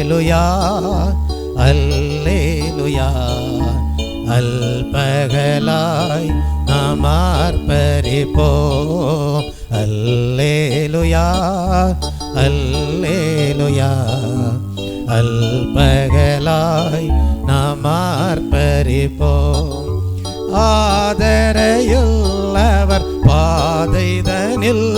அல்லேலுயா அல்லேலுயா. அல்பகலாய் நாம் ஆர்ப்பரிப்போம். அல்லேலுயா அல்லேலுயா. அல்பகலாய் நாம் ஆர்ப்பரிப்போம். ஆதரையுள்ளவர் பாதைதனில்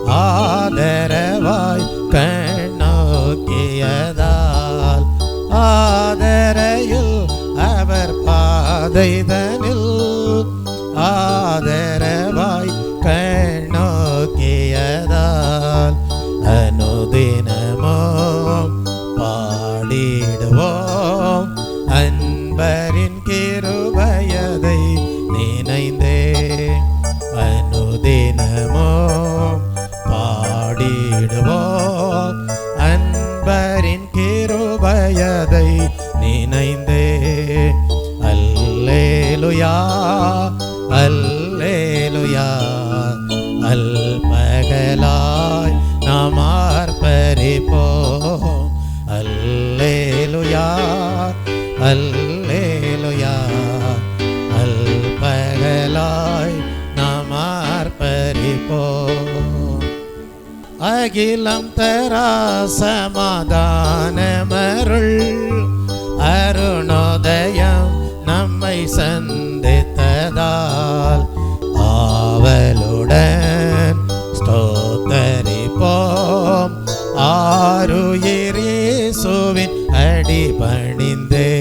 ஆதரவாய் கண்ணோக்கியதால். ஆதரையில் அவர் பாதைதனில் ஆதரவாய் கண்ணோக்கியதால். அனுதினமும் பாடிடுவோம் அன்பரின் கிருபையதை நினைந்தே. அனுதினமும் பாடிடுவோம் அன்பரின் கிருபையதை நினைந்தே. அல்லேலுயா அல்லேலுயா. அல்பகலாய் நாம் ஆர்ப்பரிப்போம். அல்லேலுயா அல்லேலுயா. அல்பகலாய் நாம் ஆர்ப்பரிப்போம். அகிலம் தரா சமாதானமருள் அருணோதயம் நம்மை சந்தித்ததால். ஆவலுடன் ஸ்தோத்தரிப்போம் ஆருயிர் இயேசுவின் அடிபணிந்தே.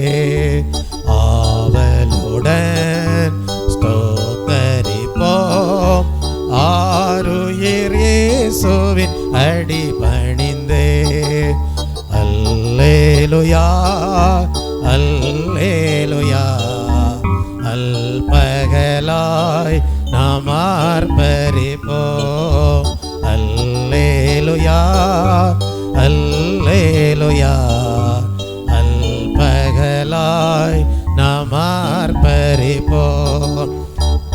ஆவலுடன் ஸ்தோத்தரிப்போம் ஆருயிர் இயேசுவின் அடிபணிந்தே. அல்லேலுயா அல்லேலுயா. அல்பகலாய் நாம் ஆர்ப்பரிப்போம். அல்லேலுயா அல்லேலுயா. அல்பகலாய் நாம் ஆர்ப்பரிப்போம்.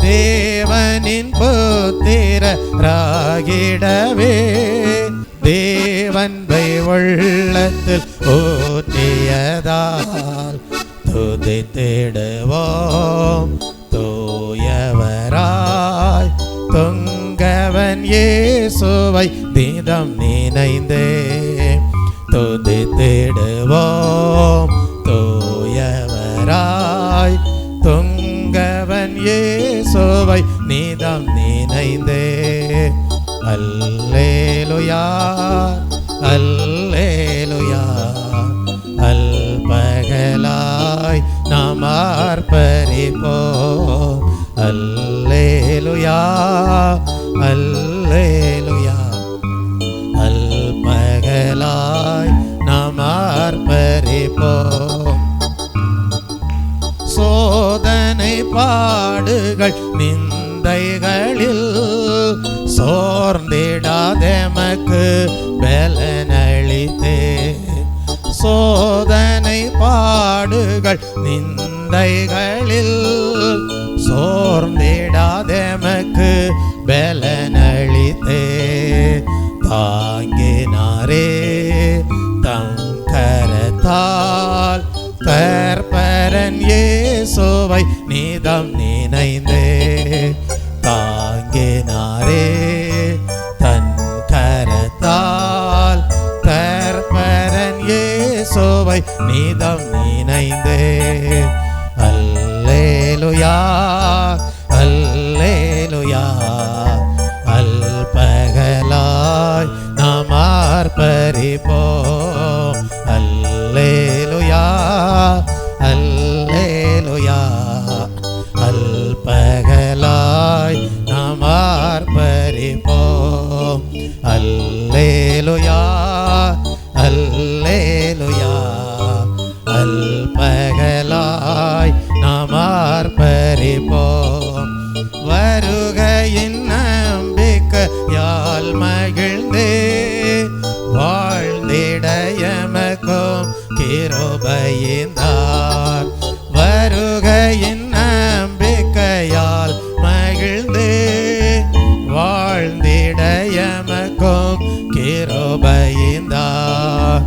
தேவனின் புத்திரராகிடவே தேவன்பை உள்ளத்தில் ஊற்றியதால். துதித்திடுவோம் தூயவராய் தொங்கவன் இயேசுவை தினம் நினைந்தே. துதித்திடுவோம் தூயவராய் தொங்கவன் இயேசுவை நிதம் நினைந்தே. அல்லேலுயா அல்லேலுயா. அல்பகலாய் நாம் ஆர்ப்பரிப்போம். அல்லேலுயா அல்லேலுயா. அல்பகலாய் நாம் ஆர்ப்பரிப்போம். சோதனை பாடுகள் நிந்தைகளில் சோர்ந்திடாதெமக்கு பலனளித்தே. சோதனை பாடுகள் நிந்தைகளில் சோர்ந்திடாதெமக்கு பலனளித்தே. தாங்கினாரே தம் கரத்தால் கற்பரன் இயேசுவை நிதம் நினைந்தே. தாங்கினாரே தன் கரத்தால் கற்பரன் இயேசுவை நிதம் நினைந்தே. அல்லேலுயா அல்லேலுயா. அல்பகலாய் நாம் ஆர்ப்பரிப்போம். அல்லேலுயா அல்லேலுயா. அல்பகலாய் நாம் ஆர்ப்பரிப்போம். அல்லேலுயா அல்லேலுயா. அல்பகலாய் நாம் ஆர்ப்பரிப்போம். வருகையின் நம்பிக்கையால் மகிழ்ந்தே வாழ்ந்திட எமக்கும் கிருபையினார். வருகையின் நம்பிக்கையால் மகிழ்ந்தே வாழ்ந்திட எமக்கும் கிருபையினார்.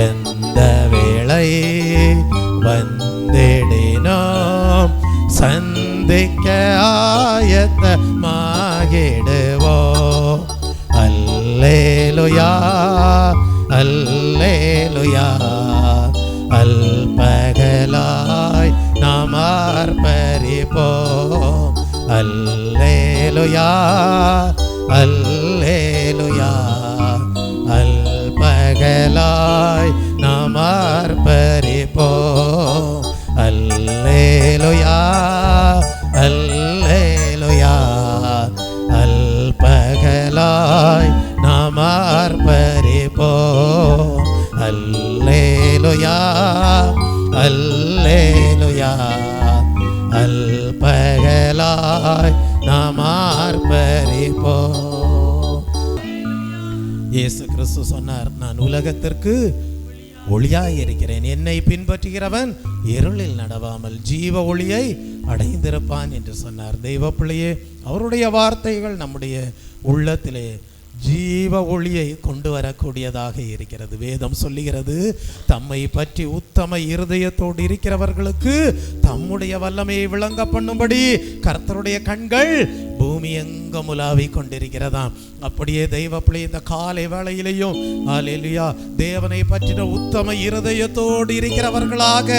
எந்த வேளை வந்திடினோம் சந்திக்க ஆயத்தமாகிடுவோம். அல்லேலுயா அல்லேலுயா. அல்பகலாய் நாம் ஆர்ப்பரிப்போம். அல்லேலுயா அல்லேலுயா. அல்பகலாய் நாம் ஆர்ப்பரிப்போம். அல்லேலுயா அல்லேலுயா. அல்பகலாய் நாம் ஆர்ப்பரிப்போம். அல்லேலுயா அல்லேலுயா. அல்பகலாய் நாம் ஆர்ப்பரிப்போம். இயேசு கிறிஸ்து சொன்னார், நான் உலகத்திற்கு ஒளியாய் இருக்கிறேன். என்னை பின்பற்றுகிறவன் இருளில் நடவாமல் ஜீவ ஒளியை அடைந்திருப்பான் என்று சொன்னார். தெய்வ பிள்ளையே, அவருடைய வார்த்தைகள் நம்முடைய உள்ளத்திலே ஜீவ ஒளியை கொண்டு வரக்கூடியதாக இருக்கிறது. வேதம் சொல்லுகிறது, தம்மை பற்றி உத்தம இருதயத்தோடு இருக்கிறவர்களுக்கு தம்முடைய வல்லமையை விளங்க பண்ணும்படி கர்த்தருடைய கண்கள் பூமி எங்கும் உலாவிக் கொண்டிருக்கிறதாம். அப்படியே தெய்வ பிள்ளை, இந்த காலை வேளையிலையும் அல்லேலூயா, தேவனை பற்றின உத்தம இருதயத்தோடு இருக்கிறவர்களாக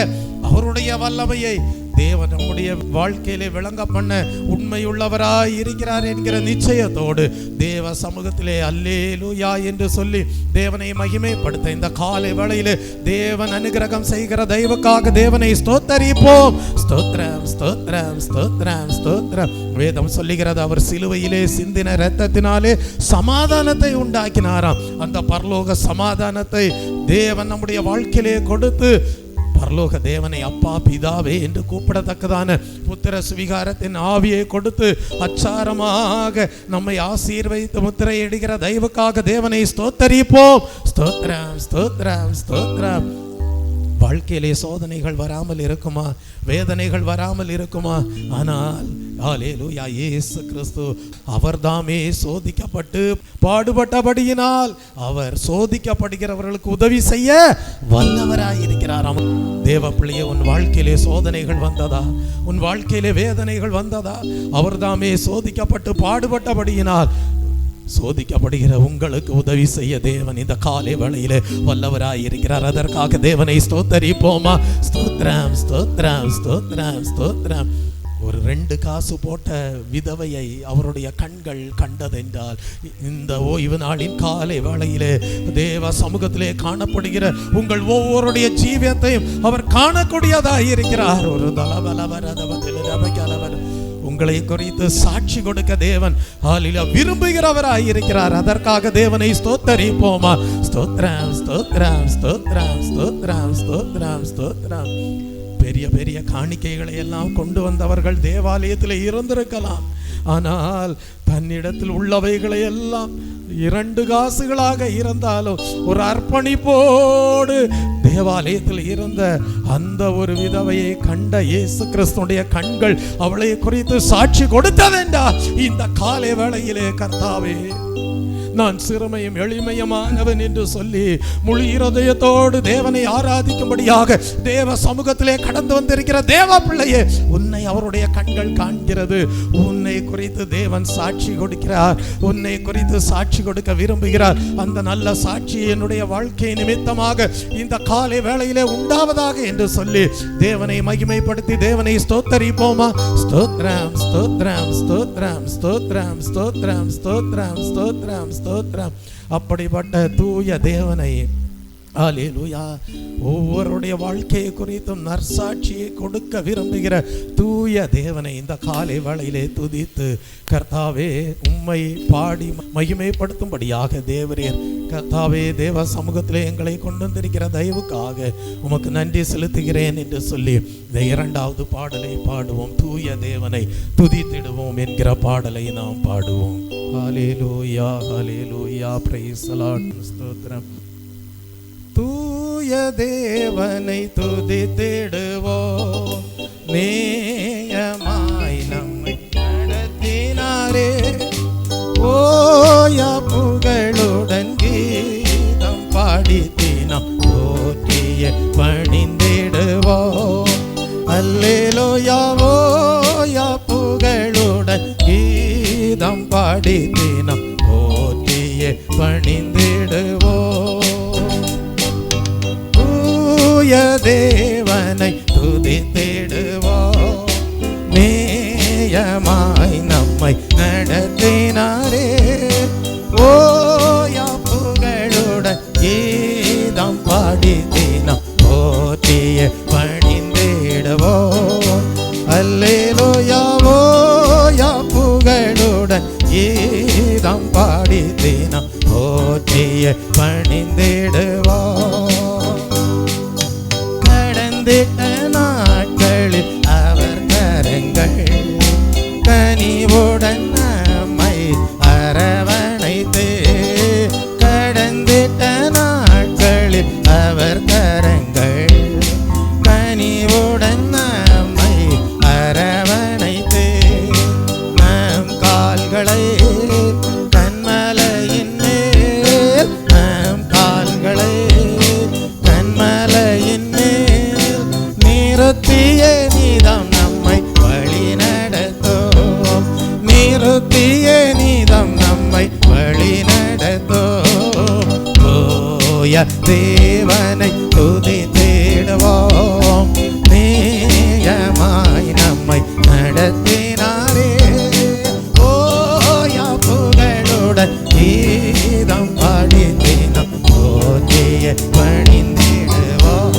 அவருடைய வல்லமையை தேவன் நம்முடைய வாழ்க்கையிலே விளங்க பண்ண உண்மையுள்ளவராய் இருக்கிறார் என்கிற நிச்சயத்தோடு தேவ சமூகத்திலே அல்லேலூயா என்று சொல்லி தேவனை மகிமைப்படுத்த இந்த காலை வேளையிலே தேவன் அனுகிரகம் செய்கிற தெய்வக்காக தேவனை ஸ்தோத்தரிப்போம். ஸ்தோத்திரம் ஸ்தோத்திரம் ஸ்தோத்திரம் ஸ்தோத்திரம். வேதம் சொல்லுகிறது, அவர் சிலுவையிலே சிந்தின இரத்தத்தினாலே சமாதானத்தை உண்டாக்கினாராம். அந்த பரலோக சமாதானத்தை தேவன் நம்முடைய வாழ்க்கையிலே கொடுத்து பரலோக தேவனை அப்பா பிதாவே என்று கூப்பிடத்தக்கதான புத்திர சுவிகாரத்தின் ஆவியை கொடுத்து அச்சாரமாக நம்மை ஆசீர்வதித்து முத்திரையிடுகிற தெய்வக்காக தேவனை ஸ்தோத்தரிப்போம். ஸ்தோத்திரம் ஸ்தோத்திரம் ஸ்தோத்திரம். வாழ்க்கையிலே சோதனைகள் வராமல் இருக்குமா? வேதனைகள் வராமல் இருக்குமா? ஆனால் அல்லேலூயா, இயேசு கிறிஸ்து அவர்தாமே சோதிக்கப்பட்டு பாடுபட்டபடியினால் அவர் சோதிக்கப்படுகிறவர்களுக்கு உதவி செய்ய வல்லவராயிருக்கிறார். தேவ பிள்ளையே, உன் வாழ்க்கையிலே சோதனைகள் வந்ததா? உன் வாழ்க்கையிலே வேதனைகள் வந்ததா? அவர்தாமே சோதிக்கப்பட்டு பாடுபட்டபடியினால் சோதிக்கப்படுகிற உங்களுக்கு உதவி செய்ய தேவன் இந்த காலை வேளையிலே வல்லவராய் இருக்கிறார். அதற்காக தேவனை ஸ்தோத்தரிப்போமா? ஸ்தோத்திரம் ஸ்தோத்திரம் ஸ்தோத்திரம் ஸ்தோத்திரம். ஒரு 2 காசு போட்ட விதவையை அவருடைய கண்கள் கண்டதென்றால் இந்த ஓய்வு நாளின் காலை வேளையிலே தேவ சமூகத்திலே காணப்படுகிற உங்கள் ஒவ்வொருடைய ஜீவியத்தையும் அவர் காணக்கூடியதாக இருக்கிறார். ஒரு உங்களை குறித்து சாட்சி கொடுக்க தேவன் விரும்புகிறவராய் இருக்கிறார். அதற்காக தேவனை ஸ்தோத்தரிப்போமா? ஸ்தோத்திரம் ஸ்தோத்திரம் ஸ்தோத்திரம் ஸ்தோத்திரம் ஸ்தோத்திரம் ஸ்தோத்திரம். பெரிய பெரிய காணிக்கைகளை எல்லாம் கொண்டு வந்தவர்கள் தேவாலயத்தில் இருந்திருக்கலாம். ஆனால் தன்னிடத்தில் உள்ளவைகளை எல்லாம் 2 காசுகளாக இருந்தாலும் ஒரு அர்ப்பணிப்போடு தேவாலயத்தில் இருந்த அந்த ஒரு விதவையை கண்ட இயேசு கிறிஸ்துடைய கண்கள் அவளை குறித்து சாட்சி கொடுத்ததென்றால் இந்த காலை வேளையிலே கர்த்தாவே, நான் சிறுமையும் எளிமையுமானவன் என்று சொல்லி முழு இருதயத்தோடு தேவனை ஆராதிக்கும்படியாக தேவ சமூகத்திலே கடந்து வந்திருக்கிற தேவ பிள்ளையே, உன்னை அவருடைய கண்கள் காண்கிறது. உன்னை குறித்து தேவன் சாட்சி கொடுக்கிறார். உன்னை குறித்து சாட்சி கொடுக்க விரும்புகிறார். அந்த நல்ல சாட்சி என்னுடைய வாழ்க்கை நிமித்தமாக இந்த காலை வேளையிலே உண்டாவதாக என்று சொல்லி தேவனை மகிமைப்படுத்தி தேவனை ஸ்தோத்தரிப்போமா? ஸ்தோத்திரம் ஸ்தோத்திரம் ஸ்தோத்திரம் ஸ்தோத்திரம் ஸ்தோத்திரம் ஸ்தோத்திரம் ஸ்தோத்திரம் ஸ்தோத்திரம். அப்படிப்பட்ட தூய தேவனை அல்லேலூயா, ஒவ்வொருடைய வாழ்க்கையை குறித்தும் நற்சாட்சியை கொடுக்க விரும்புகிற தூய தேவனை இந்த காலை வேளையிலே துதித்து கர்த்தாவே உம்மை பாடி மகிமைப்படுத்தும்படியாக தேவரீர் கர்த்தாவே தேவ சமூகத்திலே எங்களை கொண்டு வந்திருக்கிற தயவுக்காக உமக்கு நன்றி செலுத்துகிறேன் என்று சொல்லி இந்த 2வது பாடலை பாடுவோம். தூய தேவனை துதித்திடுவோம் என்கிற பாடலை நாம் பாடுவோம். ஹல்லேலூயா ஹல்லேலூயா, பிரைஸ் தி லார்ட். ஸ்தோத்திரம். தூய தேவனை துதித்திடுவோம், நேயமாய் நம்மை நடத்தினாரே, ஓயா புகழுடன் கீர்த்தித்திடுவோம். அல்லேலூயாவோ யா புகழுடன் கீதம் பாடி தினம் போற்றியே பணிந்திடுவோம். தூய தேவனை துதித்திடுவோம். நேயமாய் நம்மை நடத்தினாரே. ஓயா புகழுடன் கீதம் பாடி தினம் போற்றியே பணிந்திடுவோம். அல்லேலூயாவோ யா புகழுடன் கீதம் பாடி தினம் போற்றியே பணிந்திடுவோம். கடந்திட்ட நாட்களில் அவர் கரங்கள் கனிவுடன் நம்மை அரவணைத்து. கடந்திட்ட நாட்களில் அவர் கரங்கள் கனிவுடன் நம்மை அரவணைத்து. நம் கால்களை கண்மலையின் மேல், நம் கால்களை கண்மலையின் மேல் நிறுத்திய நீதம் நம்மை வழி நடத்தும். நிறுத்திய நீதம் நம்மை வழி நடத்தும். ஓய தேவனை துதித்திடுவோம். நேயமாய் நம்மை நடத்தினாரே. ஓயா புகழுடன் கீதம் பாடி தினம் போற்றிய பணிந்திடுவோம்.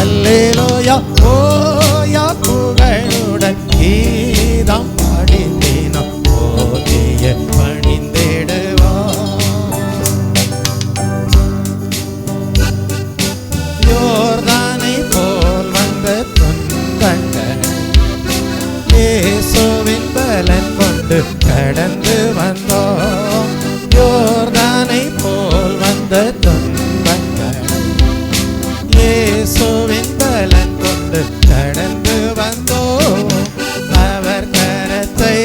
அல்லேலூயா ஓயா புகழுடன் கீதம் பாடி தினம் போற்றிய பணிந்திடுவோம். யோர்தானை போல் வந்த துன்பங்கள் இயேசுவின் பலன் கொண்டு கடந்து வந்தோம். யோர்தானை போல் வந்த துன்பங்கள் இயேசுவின் பலன் கொண்டு கடந்து வந்தோம். அவர் கரத்தை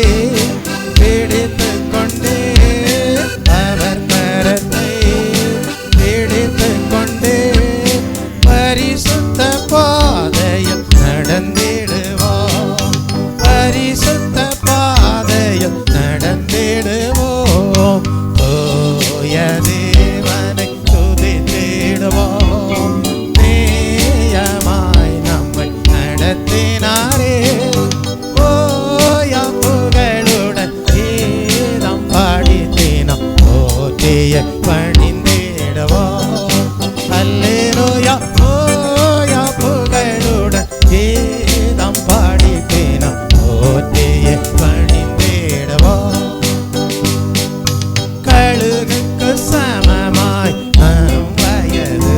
பிடித்துக் கொண்டே, அவர் கரத்தை பிடித்துக் கொண்டே பரிசுத்த பாதையில் நடந்திடுவோம். பரிசுத்த பாதையில் நடந்திடுவோம். ஓய தேவனை துதித்திடுவோம். நேயமாய் நம்மை நடத்தினாரே. ஓயா புகழுடன் கீதம் பாடி தினம் போற்றிய பணிந்திடுவோம். அல்லேலூயா ஓயா புகழுடன் கீதம் பாடி தினம் போற்றிய பணிந்திடுவோம். கழுகுக்கு சமமாய் நம் வயது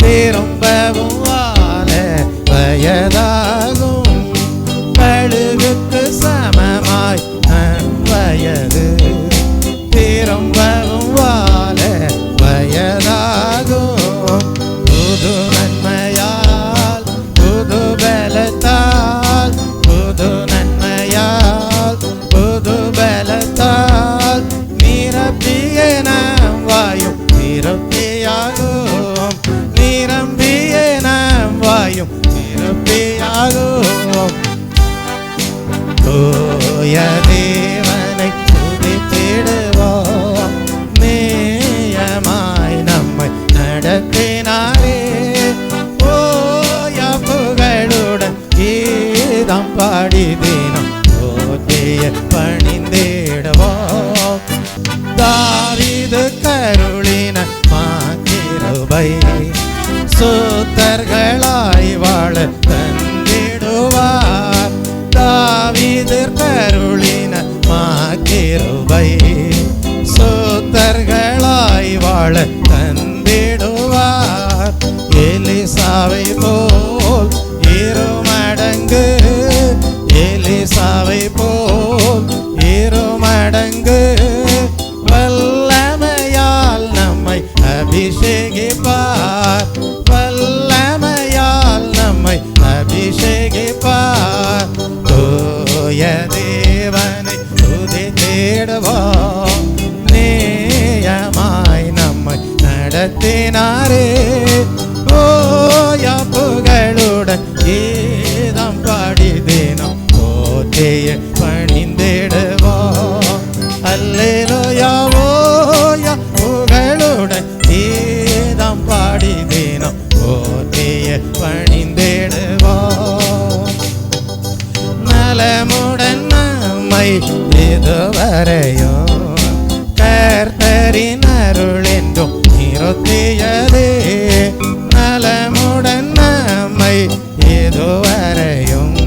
திரும்பவும் வாழ வயதாகும். கழுகுக்கு சமமாய் நம் வயது திரும்பவும் வாழ வயதாகும். புது நன்மையால் புது பலத்தால், புது நன்மையால் புது பலத்தால் நிரம்பிய நாம் வாயும் நிரம்பியாகும். நிரம்பிய நாம் வாயும் நிரம்பியாகும். தூய தேவனை துதித்திடுவோம். நேயமாய் நம்மை நடத்தினாரே. ஓயா புகழுடன் கீதம் பாடி தினம் போற்றிய பணிந்திடுவோம். தாவீது கருளின மாக்கிருபை சுத்தர்களாய் வாழ தந்திடுவார். தாவீது கருளின மாக்கிருபை சுத்தர்களாய் வாழ தந்திடுவார். எலிசாவை போல் இருமடங்கு, எலிசாவை போல் இருமடங்கு வல்லமையால் நம்மை அபிஷேகிப்பார். வல்லமையால் நம்மை அபிஷேகிப்பார். தூய தேவனை துதித்திடுவோம். நேயமாய் நம்மை நடத்தினாரே. ஓயா புகழுடன் நம்மை இதுவரையும் கர்த்தரின் அருள் என்றும் நிறுத்தியதே. நலமுடன் நம்மை இதுவரையும்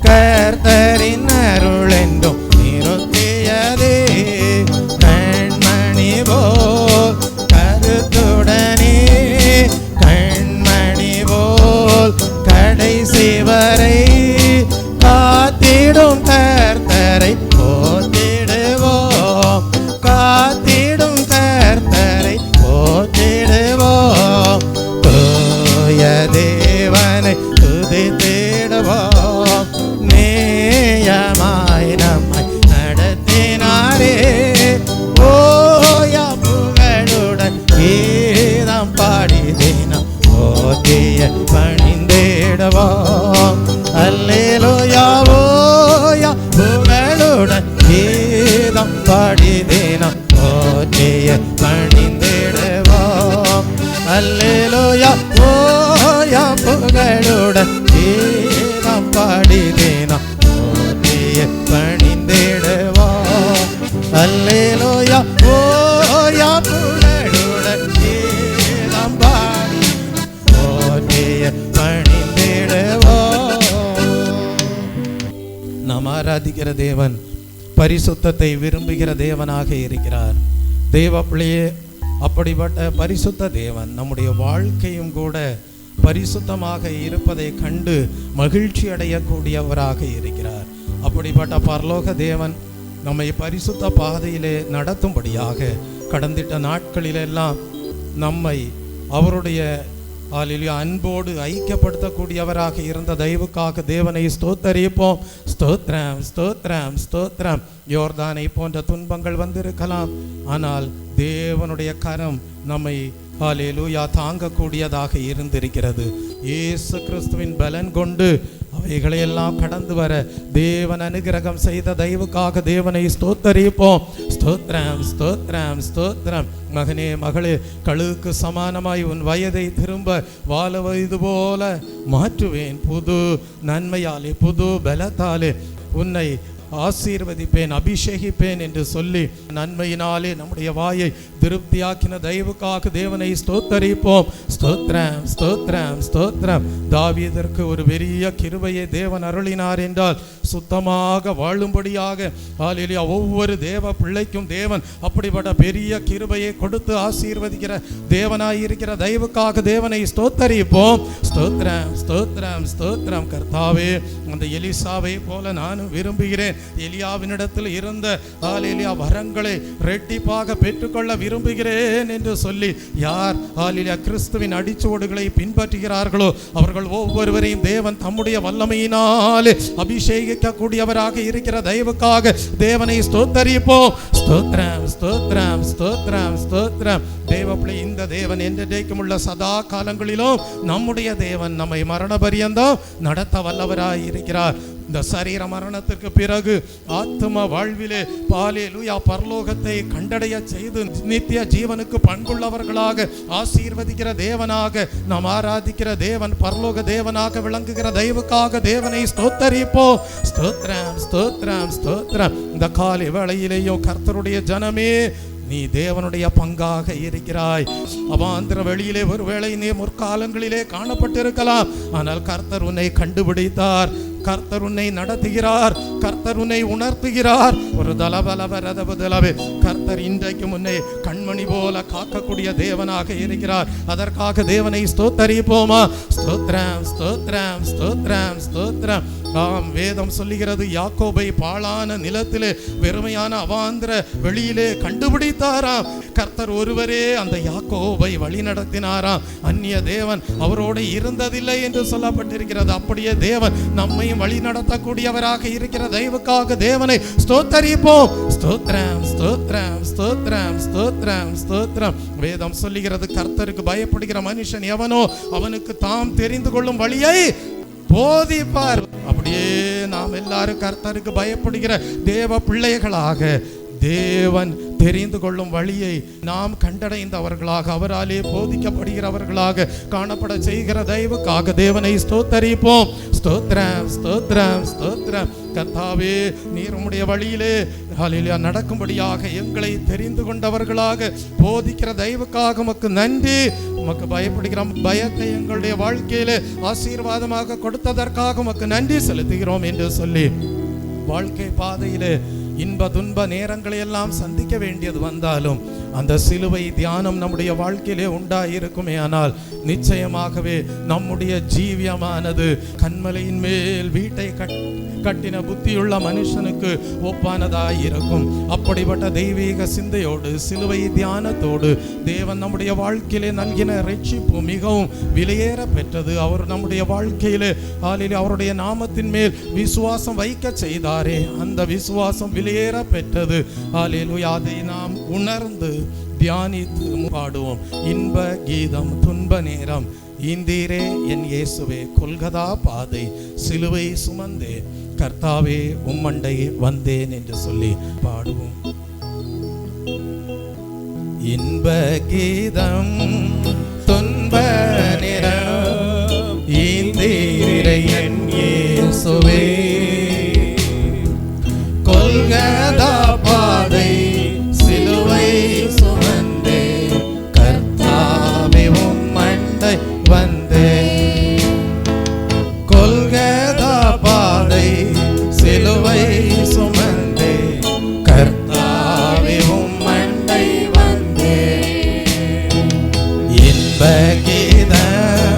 கர்த்தரின் அருள் என்றும் நிறுத்தியதே. கண்மணி போல் கருத்துடனே, கண்மணி போல் கடைசி வரை காத்திடும் கர்த்தரை போற்றிடுவோம். காத்திடும் கர்த்தரை போற்றிடுவோம். தூய தேவனை துதித்திடுவோம். நேயமாய் நம்மை நடத்தினாரே. ஓயா புகழுடன் கீதம் பாடி தினம் போற்றிய பணிந்திடுவோம். அல்லேலூயா. ஓயா புகழுடன் கீதம் பாடி தினம் போற்றிய பணிந்திடுவோம். அல்லேலூயா. ஓயா புகழுடன் கீதம் பாடி தினம் போற்றிய பணிந்திடுவோம். அல்லேலூயா. ஓயா புகழுடன் கீதம் பாடி போற்றிய பணிந்திடுவோம். நாம் ஆராதிக்கிற தேவன் பரிசுத்தத்தை விரும்புகிற தேவனாக இருக்கிறார். தேவ பிள்ளையே, அப்படிப்பட்ட பரிசுத்த தேவன் நம்முடைய வாழ்க்கையும் கூட பரிசுத்தமாக இருப்பதை கண்டு மகிழ்ச்சி அடையக்கூடியவராக இருக்கிறார். அப்படிப்பட்ட பரலோக தேவன் நம்மை பரிசுத்த பாதையிலே நடத்தும்படியாக கடந்திட்ட நாட்களிலெல்லாம் நம்மை அவருடைய அன்போடு ஐக்கியப்படுத்தக்கூடியவராக இருந்த தயவுக்காக தேவனை ஸ்தோத்தரிப்போம். ஸ்தோத்ரம், ஸ்தோத்ரம், ஸ்தோத்ரம். யோர்தானை போன்ற துன்பங்கள் வந்திருக்கலாம், ஆனால் தேவனுடைய கரம் நம்மை ஹல்லேலூயா தாங்கக்கூடியதாக இருந்திருக்கிறது. இயேசு கிறிஸ்துவின் பலன் கொண்டு அவைகளையெல்லாம் கடந்து வர தேவன் அனுகிரகம் செய்த தயவுக்காக தேவனை ஸ்தோத்தரிப்போம். ஸ்தோத்ரம், ஸ்தோத்ரம், ஸ்தோத்ரம். மகனே, மகளே, கழுகுக்கு சமானமாய் உன் வயதை திரும்ப வாழ வயது போல மாற்றுவேன். புது நன்மையாலே, புது பலத்தாலே உன்னை ஆசீர்வதிப்பேன், அபிஷேகிப்பேன் என்று சொல்லி நன்மையினாலே நம்முடைய வாயை திருப்தியாக்கின தயவுக்காக தேவனை ஸ்தோத்தரிப்போம். ஸ்தோத்ரம், ஸ்தோத்ரம், ஸ்தோத்ரம். தாவீதிற்கு ஒரு பெரிய கிருபையை தேவன் அருளினார் என்றால் சுத்தமாக வாழும்படியாக ஹல்லேலூயா ஒவ்வொரு தேவ பிள்ளைக்கும் தேவன் அப்படிப்பட்ட பெரிய கிருபையை கொடுத்து ஆசீர்வதிக்கிற தேவனாய் இருக்கிற தயவுக்காக தேவனை ஸ்தோத்தரிப்போம். ஸ்தோத்ரம், ஸ்தோத்ரம், ஸ்தோத்ரம். கர்த்தாவே, அந்த எலிசாவை போல நானும் விரும்புகிறேன். எலியாவினிடத்தில் இருந்த ஹல்லேலூயா வரங்களை ரெட்டிப்பாக பெற்றுக்கொள்ள விரும்புகிறேன் என்று சொல்லி யார் ஹல்லேலூயா கிறிஸ்துவின் அடிச்சுவடுகளை பின்பற்றுகிறார்களோ அவர்கள் ஒவ்வொருவரையும் தேவன் தம்முடைய வல்லமையினால் அபிஷேகிக்க கூடியவராக இருக்கிற தயவுக்காக தேவனை ஸ்தோத்தரிப்போம். ஸ்தோத்ரம், ஸ்தோத்ரம், ஸ்தோத்ரம், ஸ்தோத்ரம். தேவப்பிள்ளை, இந்த தேவன் என்றைக்கும் உள்ள சதா காலங்களிலும் நம்முடைய தேவன் நம்மை மரண பரியந்தம் நடத்த வல்லவராய் இருக்கிறார். இந்த சரீர மரணத்திற்கு பிறகு ஆத்ம வாழ்விலே ஹல்லேலூயா பரலோகத்தை கண்டடைய செய்து நித்திய ஜீவனுக்கு பண்புள்ளவர்களாக ஆசீர்வதிக்கிற தேவனாக நாம் ஆராதிக்கிற தேவன் பரலோக தேவனாக விளங்குகிற தயவுக்காக தேவனை ஸ்தோத்தரிப்போம். ஸ்தோத்ரம், ஸ்தோத்ரம், ஸ்தோத்ரம். இந்த காலை வேளையிலேயும் கர்த்தருடைய ஜனமே, நீ தேவனுடைய பங்காக இருக்கிறாய். அவாந்திர வெளியிலே ஒருவேளை நீ முற்காலங்களிலே காணப்பட்டிருக்கலாம், ஆனால் கர்த்தர் உன்னை கண்டுபிடித்தார். கர்த்தர் உன்னை நடத்துகிறார். கர்த்தர் உன்னை உணர்த்துகிறார். ஒரு தலபலபரதபதலவே கர்த்தர் இன்றைக்கு உன்னை கண்மணி போல காக்கக்கூடிய தேவனாக இருக்கிறார். அதற்காக தேவனை ஸ்தோத்தரிப்போமா? ஸ்தோத்ரம், ஸ்தோத்ரம், ஸ்தோத்ரம், ஸ்தோத்ரம். ஆம், வேதம் சொல்லுகிறது, யாக்கோபை பாழான நிலத்திலே வெறுமையான அவாந்திர வெளியிலே கண்டுபிடித்தாராம். கர்த்தர் ஒருவரே அந்த யாக்கோபை வழி நடத்தினாராம். அந்நிய தேவன் அவரோடு இருந்ததில்லை என்று சொல்லப்பட்டிருக்கிறது. அப்படியே தேவன் நம்மை வழி நடத்தக்கூடியவராக இருக்கிற தயவுக்காக தேவனை ஸ்தோத்தரிப்போம். ஸ்தோத்ரம், ஸ்தோத்ரம், ஸ்தோத்ரம், ஸ்தோத்ரம், ஸ்தோத்ரம். வேதம் சொல்லுகிறது, கர்த்தருக்கு பயப்படுகிற மனுஷன் எவனோ அவனுக்கு தாம் தெரிந்து கொள்ளும் வழியை போதிப்பார். அப்படியே நாம் எல்லாரும் கர்த்தருக்கு பயப்படுகிற தேவ பிள்ளைகளாக தேவன் தெரிந்து கொள்ளும் வழியை நாம் கண்டடைந்தவர்களாக அவராலே போதிக்கப்படுகிறவர்களாக காணப்பட செய்கிற தயவுக்காக தேவனை ஸ்தோத்தரிப்போம். ஸ்தோத்ரம், ஸ்தோத்ரம், ஸ்தோத்ரம். கர்த்தாவே நீர் உம்முடைய வழியிலே ஹல்லேலூயா நடக்கும்படியாக எங்களை தெரிந்து கொண்டவர்களாக போதிக்கிற தயவுக்காக உமக்கு நன்றி. உமக்கு பயப்படுகிற பயத்தை எங்களுடைய வாழ்க்கையிலே ஆசீர்வாதமாக கொடுத்ததற்காக உமக்கு நன்றி செலுத்துகிறோம் என்று சொல்லி வாழ்க்கை பாதையிலே இன்ப துன்ப நேரங்களை எல்லாம் சந்திக்க வேண்டியது வந்தாலும் அந்த சிலுவை தியானம் நம்முடைய வாழ்க்கையிலே உண்டாயிருக்குமே ஆனால் நிச்சயமாகவே நம்முடைய ஜீவியமானது கண்மலையின் மேல் வீட்டை கட்டின புத்தியுள்ள மனுஷனுக்கு ஒப்பானதாய் இருக்கும். அப்படிப்பட்ட தெய்வீக சிந்தையோடு சிலுவை தியானத்தோடு தேவன் நம்முடைய வாழ்க்கையிலே நல்கின ரட்சிப்பு மிகவும் விலையேற பெற்றது. அவர் நம்முடைய வாழ்க்கையிலே அவருடைய நாமத்தின் மேல் விசுவாசம் வைக்க செய்தாரே, அந்த விசுவாசம் விலையேற பெற்றது. ஹல்லேலூயா. அதை நாம் உணர்ந்து தியானித்து பாடுவோம். இன்ப கீதம் துன்ப நேரம் இந்தீரே என் இயேசுவே, கொல்கதா பாதை சிலுவை சுமந்தே கர்த்தாவே உம்மண்டை வந்தேன் என்று சொல்லி பாடுவோம். இன்ப கீதம் துன்ப நேரம் இந்தீரே என் இயேசுவே, கொல்கதா பாதை சிலுவை சுமந்தே கர்த்தாவே உம்மண்டை வந்தே. கொல்கதா பாதை சிலுவை சுமந்தே கர்த்தாவே உம்மண்டை வந்தே. இன்ப கீதம்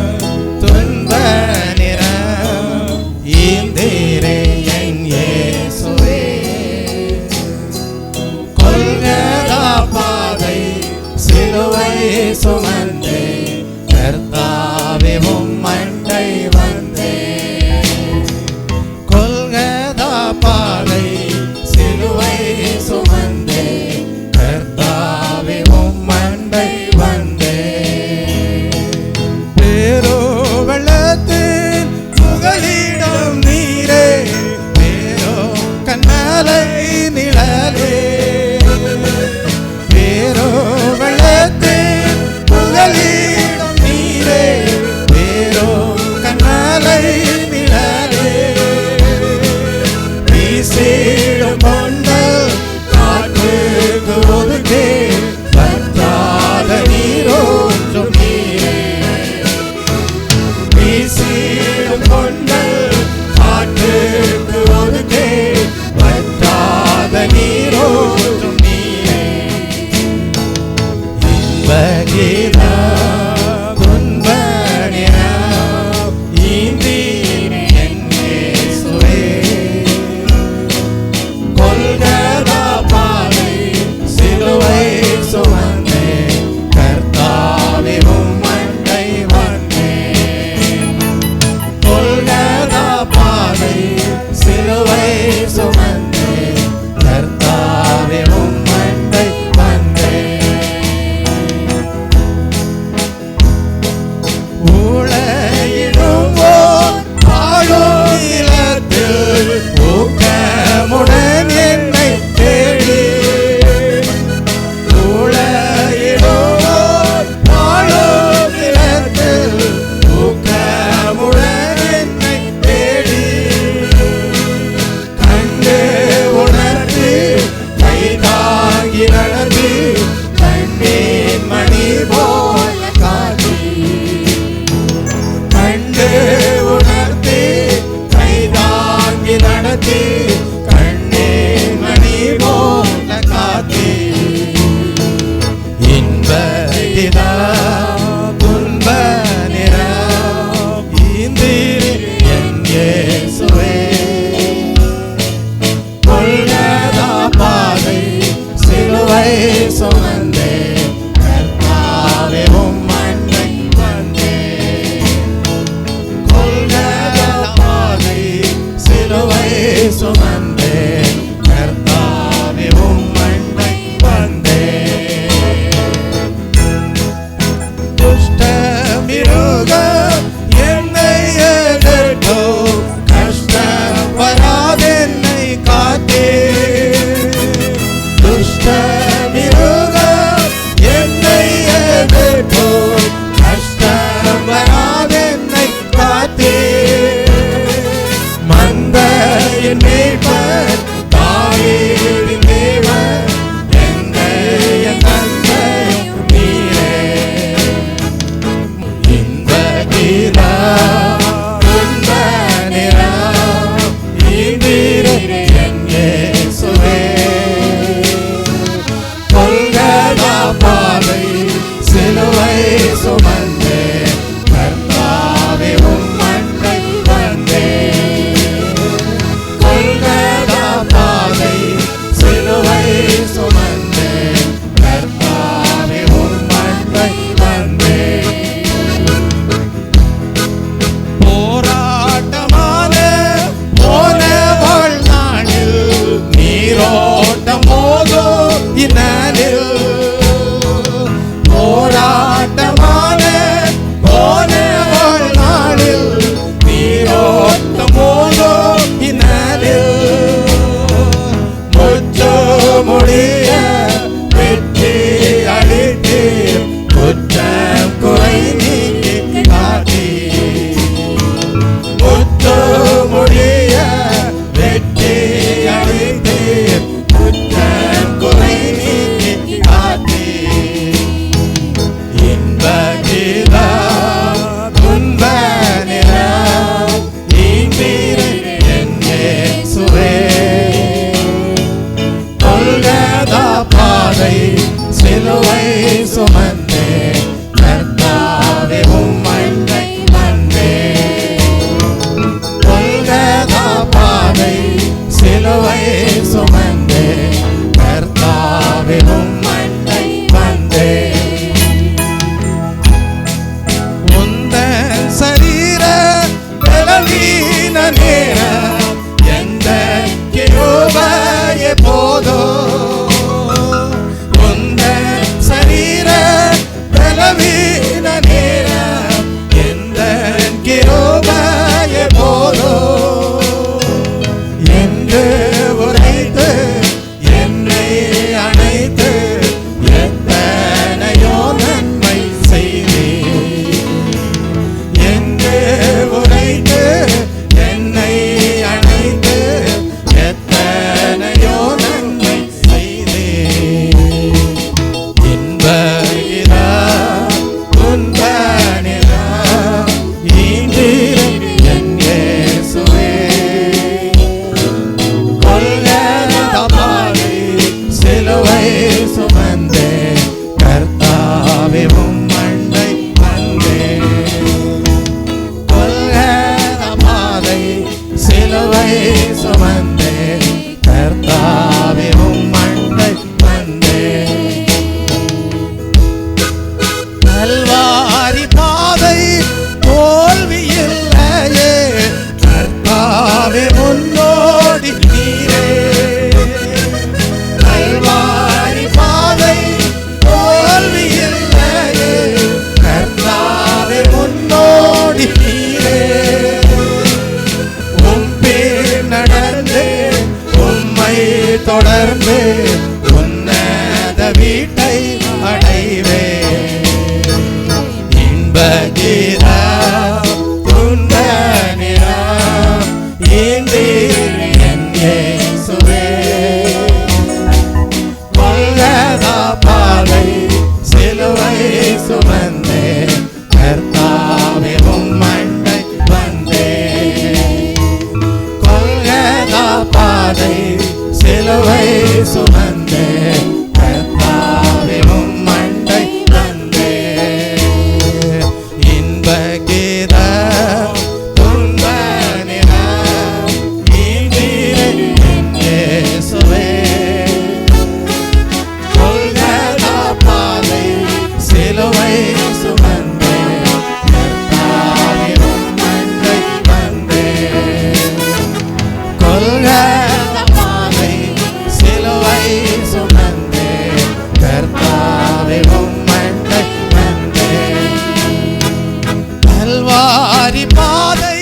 கல்வாரி பாதை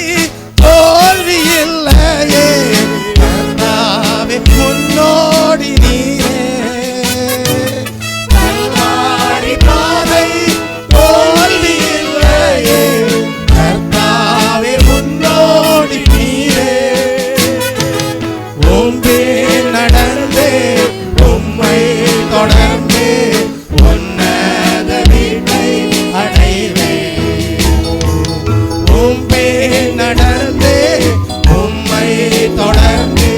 தோல்வி இல்லையே, கர்த்தாவே முன்னோடி நீரே. கல்வாரி பாதை தோல்வி இல்லையே, கர்த்தாவே முன்னோடி நீரே. உம்பே நடந்தே உம்மை தொடர்ந்தே உன்னத வீட்டை அடைவே. உம்பே நடந்தே உம்மை தொடர்ந்தே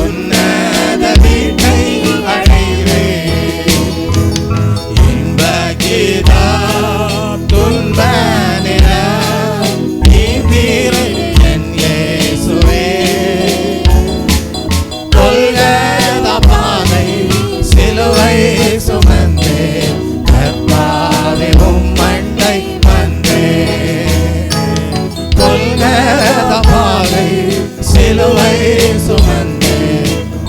உன்னத வீட்டை அடைவே. இன்ப கீதம் துன்ப நிறம் நீதிரை என் இயேசுவே. கொல்கத பாதை சிலுவை சுமந்தே, கர்த்தாவே உம்மண்டை வந்தே. கொல்கத பாதை சிலுவை சுமந்தே,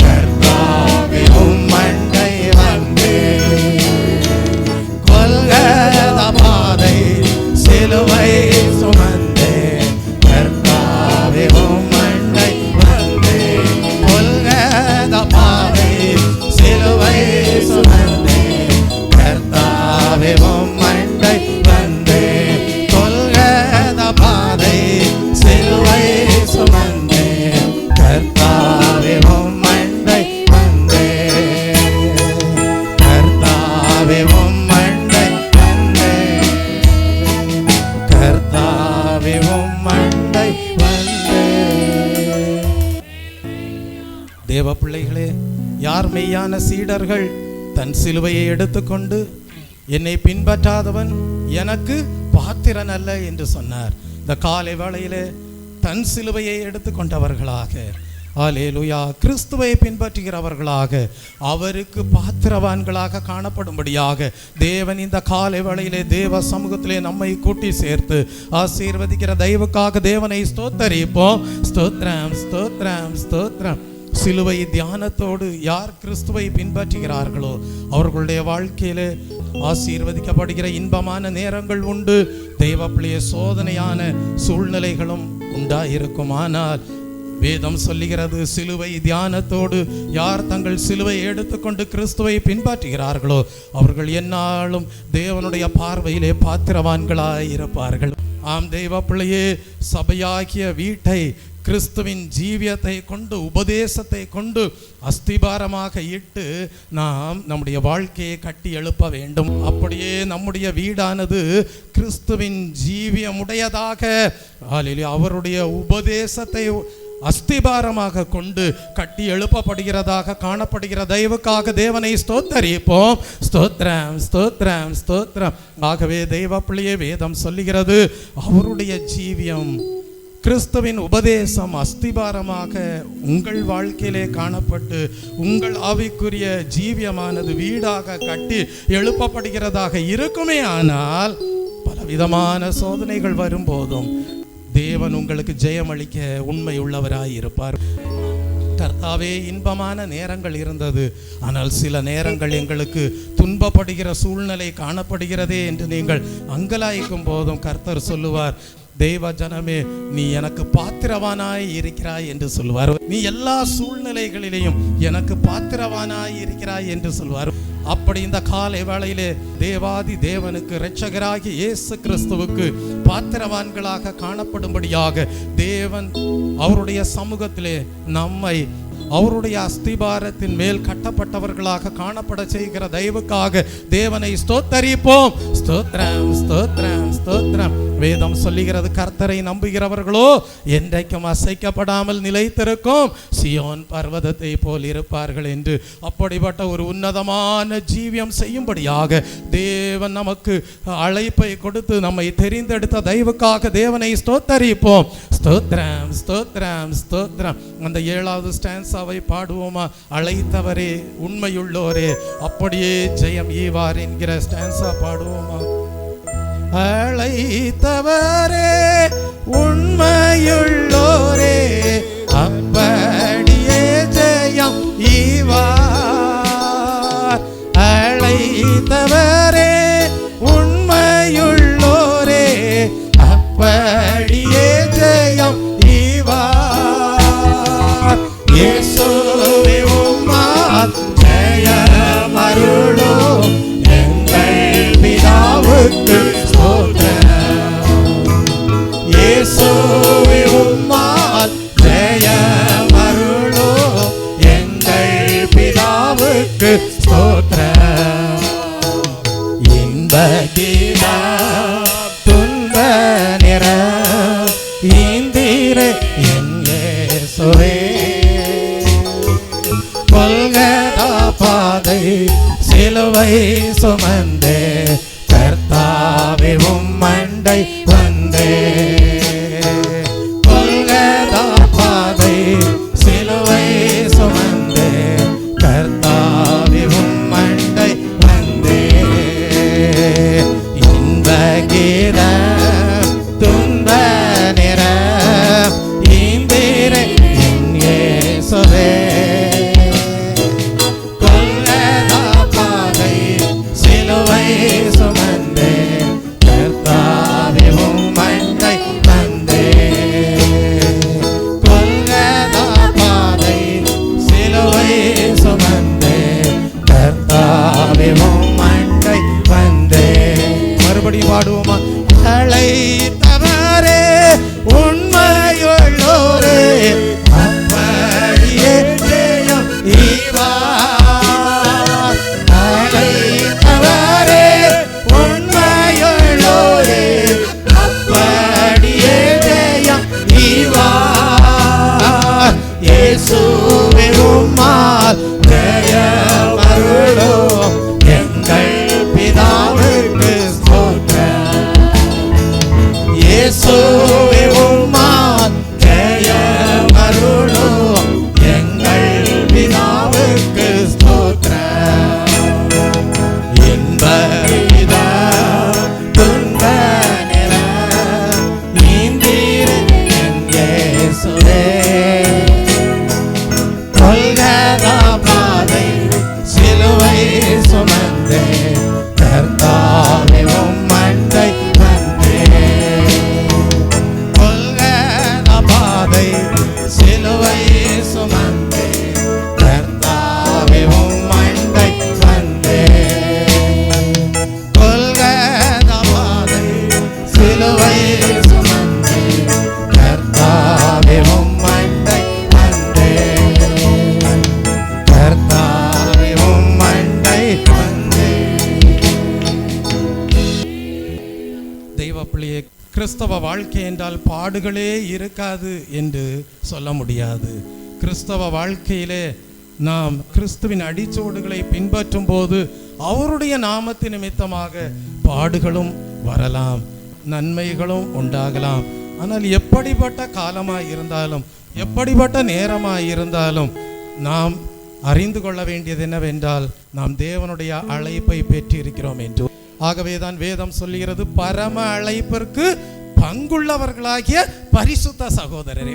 கர்த்தாவே உம்மண்டை வந்தே. கொல்கத பாதை சிலுவை சுமந்தே, கர்த்தாவே உம்மண்டை வந்தே. கொல்கத பாதை சிலுவை சுமந்தே, கர்த்தாவே உம்மண்டை வந்தே. கொல்கத பாதை சிலுவை சுமந்தே, கர்த்தாவே உம்மண்டை வந்தே. கர்த்தாவே உம்மண்டை வந்தே. கர்த்தாவே உம்மண்டை வந்தே. தேவ பிள்ளைகளே, யார் மெய்யான சீடர்கள்? தன் சிலுவையை எடுத்துக்கொண்டு என்னை பின்பற்றாதவன் எனக்கு பாத்திரன் அல்ல என்று சொன்னார். இந்த காலை வேளையிலே தன் சிலுவையை எடுத்துக்கொண்டவர்களாக, அல்லேலூயா, கிறிஸ்துவை பின்பற்றுகிறவர்களாக, அவருக்கு பாத்திரவான்களாக காணப்படும்படியாக தேவன் இந்த காலை வேளையிலே தேவ சமூகத்திலே நம்மை கூட்டி சேர்த்து ஆசீர்வதிக்கிற தயவுக்காக தேவனை ஸ்தோத்தரிப்போம். ஸ்தோத்திரம், ஸ்தோத்திரம், ஸ்தோத்திரம். சிலுவை தியானத்தோடு யார் கிறிஸ்துவை பின்பற்றுகிறார்களோ அவர்களுடைய வாழ்க்கையிலே ஆசீர்வதிக்கப்படுகிற இன்பமான நேரங்கள் உண்டு. தெய்வ பிள்ளைய சோதனையான சூழ்நிலைகளும் உண்டாயிருக்கும். ஆனால் வேதம் சொல்லுகிறது, சிலுவை தியானத்தோடு யார் தங்கள் சிலுவை எடுத்துக்கொண்டு கிறிஸ்துவை பின்பற்றுகிறார்களோ அவர்கள் எந்நாளும் தேவனுடைய பார்வையிலே பாத்திரவான்களாயிருப்பார்கள். ஆம் தெய்வ பிள்ளையே, சபையாகிய வீட்டை கிறிஸ்துவின் ஜீவியத்தை கொண்டு, உபதேசத்தை கொண்டு அஸ்திபாரமாக இட்டு நாம் நம்முடைய வாழ்க்கையை கட்டி எழுப்ப வேண்டும். அப்படியே நம்முடைய வீடானது கிறிஸ்துவின் ஜீவியமுடையதாக, அவருடைய உபதேசத்தை அஸ்திபாரமாக கொண்டு கட்டி எழுப்பப்படுகிறதாக காணப்படுகிற தயவுக்காக தேவனை ஸ்தோத்தரிப்போம். ஸ்தோத்திரம், ஸ்தோத்திரம், ஸ்தோத்திரம். ஆகவே தெய்வ பிள்ளையே, வேதம் சொல்லுகிறது, அவருடைய ஜீவியம், கிறிஸ்துவின் உபதேசம் அஸ்திபாரமாக உங்கள் வாழ்க்கையிலே காணப்பட்டு உங்கள் ஆவிக்குரிய ஜீவியமானது வீடாக கட்டி எழுப்பப்படுகிறதாக இருக்குமே. ஆனால் பலவிதமான சோதனைகள் வரும்போதும் தேவன் உங்களுக்கு ஜெயமளிக்க உண்மை உள்ளவராய் இருப்பார். கர்த்தாவே, இன்பமான நேரங்கள் இருந்தது, ஆனால் சில நேரங்கள் எங்களுக்கு துன்பப்படுகிற சூழ்நிலை காணப்படுகிறதே என்று நீங்கள் அங்கலாய்க்கும் போதும் கர்த்தர் சொல்லுவார், தேவ ஜனமே, நீ எனக்கு பாத்திரவானாய் இருக்கிறாய் என்று சொல்வார். நீ எல்லா சூழ்நிலைகளிலேயும் எனக்கு பாத்திரவானாய் இருக்கிறாய் என்று சொல்வார். அப்படி இந்த காலை வேளையிலே தேவாதி தேவனுக்கு இரட்சகராகி இயேசு கிறிஸ்துவுக்கு பாத்திரவான்களாக காணப்படும்படியாக தேவன் அவருடைய சமூகத்திலே நம்மை அவருடைய அஸ்திபாரத்தின் மேல் கட்டப்பட்டவர்களாக காணப்பட செய்கிற தயவுக்காக தேவனை ஸ்தோத்தரிப்போம். ஸ்தோத்திரம், ஸ்தோத்திரம், ஸ்தோத்திரம். வேதம் சொல்லுகிறது, கர்த்தரை நம்புகிறவர்களோ என்றைக்கும் அசைக்கப்படாமல் நிலைத்திருக்கும் சியோன் பர்வதத்தை போல் இருப்பார்கள் என்று. அப்படிப்பட்ட ஒரு உன்னதமான ஜீவியம் செய்யும்படியாக தேவன் நமக்கு அழைப்பை கொடுத்து நம்மை தெரிந்தெடுத்த தயவுக்காக தேவனை ஸ்தோத்தரிப்போம். ஸ்தோத்திரம், ஸ்தோத்திரம், ஸ்தோத்திரம். அந்த 7வது ஸ்டான்ஸாவை பாடுவோமா? அழைத்தவரே, உண்மையுள்ளோரே, அப்படியே ஜெயம் ஈவார் என்கிற ஸ்டான்ஸா பாடுவோமா? அழைத்தவரே, உண்மையுள்ளோரே, அப்படியே ஜெயம் ஈவார். அழைத்தவரே, உண்மையுள்ளோரே, அப்படியே ஜெயம் ஈவார். இயேசுவே உம்மால் ஜெயம் அருளும் எங்கள் பிதாவுக்கு ஸ்தோத்திரம். இயேசுவே உம்மால் ஜெயம் அருளும் எங்கள் பிதாவுக்கு ஸ்தோத்திரம். இன்ப கீதம் துன்ப நிறம் ஈந்திரே என் இயேசுவே. கொல்கதா பாதை சிலுவை சுமந்தே கர்த்தாவே உம்மண்டை வந்தே. கொல்கதா பாதை சிலுவை சுமந்தே கர்த்தாவே உம்மண்டை வந்தே. இன்ப கீதம் துன்ப நிறம் ஈந்திரே என் இயேசுவே. கொல்கதா பாதை சிலுவை சுமந்தே கர்த்தாவே உம்மண்டை வந்தே. கொல்கதா பாதை சிலுவை சுமந்தே கர்த்தாவே உம்மண்டை வந்தே. மறுபடியும் பாடுவோமா? அழைத்தவரே உண்மையுள்ளோரே அப்படியே ஜெயம் ஈவார். அழைத்தவரே உண்மையுள்ளோரே அப்படியே ஜெயம் ஈவார். இயேசுவே உம்மால் ஜெயம் அருளும் எங்கள் பிதாவுக்கு ஸ்தோத்திரம். இயேசுவே உம்மால் ஜெயம் அருளும் எங்கள் பிதாவுக்கு ஸ்தோத்திரம். இன்ப கீதம் துன்ப நிறம் ஈந்திரே என் இயேசுவே. கொல்கதா பாதை சிலுவை சுமந்தே கர்த்தாவே உம்மண்டை வந்தே. கொல்கதா பாதை சிலுவை சுமந்தே கர்த்தாவே உம்மண்டை வந்தே. கொல்கதா பாதை சிலுவை சுமந்தே கர்த்தாவே உம்மண்டை வந்தே. கர்த்தாவே உம்மண்டை வந்தே. தெய்வ பிள்ளையே, கிறிஸ்தவ வாழ்க்கை என்றால் பாடுகளே இருக்காது என்று சொல்ல முடியாது. கிறிஸ்தவ வாழ்க்கையிலே நாம் கிறிஸ்துவின் அடிச்சோடுகளை பின்பற்றும் போது அவருடைய நாமத்து நிமித்தமாக பாடுகளும் வரலாம், நன்மைகளும் உண்டாகலாம். ஆனால் எப்படிப்பட்ட காலமாய் இருந்தாலும், எப்படிப்பட்ட நேரமாய் இருந்தாலும் நாம் அறிந்து கொள்ள வேண்டியது என்னவென்றால், நாம் தேவனுடைய அழைப்பை பெற்றிருக்கிறோம் என்று. ஆகவேதான் வேதம் சொல்லுகிறது, பரம அழைப்பிற்கு பங்குள்ளவர்களாகிய பரிசுத்த சகோதரரே.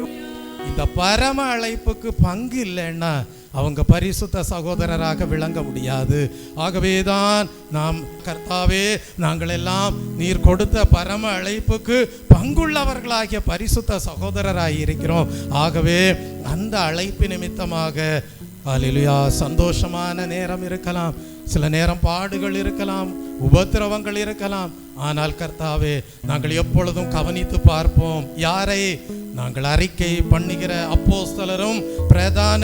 இந்த பரம அழைப்புக்கு பங்கு இல்லைன்னா அவங்க பரிசுத்த சகோதரராக விளங்க முடியாது. ஆகவேதான் நாம் கர்த்தாவே, நாங்கள் எல்லாம் நீர் கொடுத்த பரம அழைப்புக்கு பங்குள்ளவர்களாகிய பரிசுத்த சகோதரராய் இருக்கிறோம். ஆகவே அந்த அழைப்பு நிமித்தமாக அல்லேலூயா சந்தோஷமான நேரம் இருக்கலாம், சில நேரம் பாடுகள் இருக்கலாம், உபத்திரவங்கள் இருக்கலாம். ஆனால் கர்த்தாவே, நாங்கள் எப்பொழுதும் கவனித்து பார்ப்போம். யாரை? நாங்கள் அறிக்கை பண்ணுகிற அப்போஸ்தலரும் பிரதான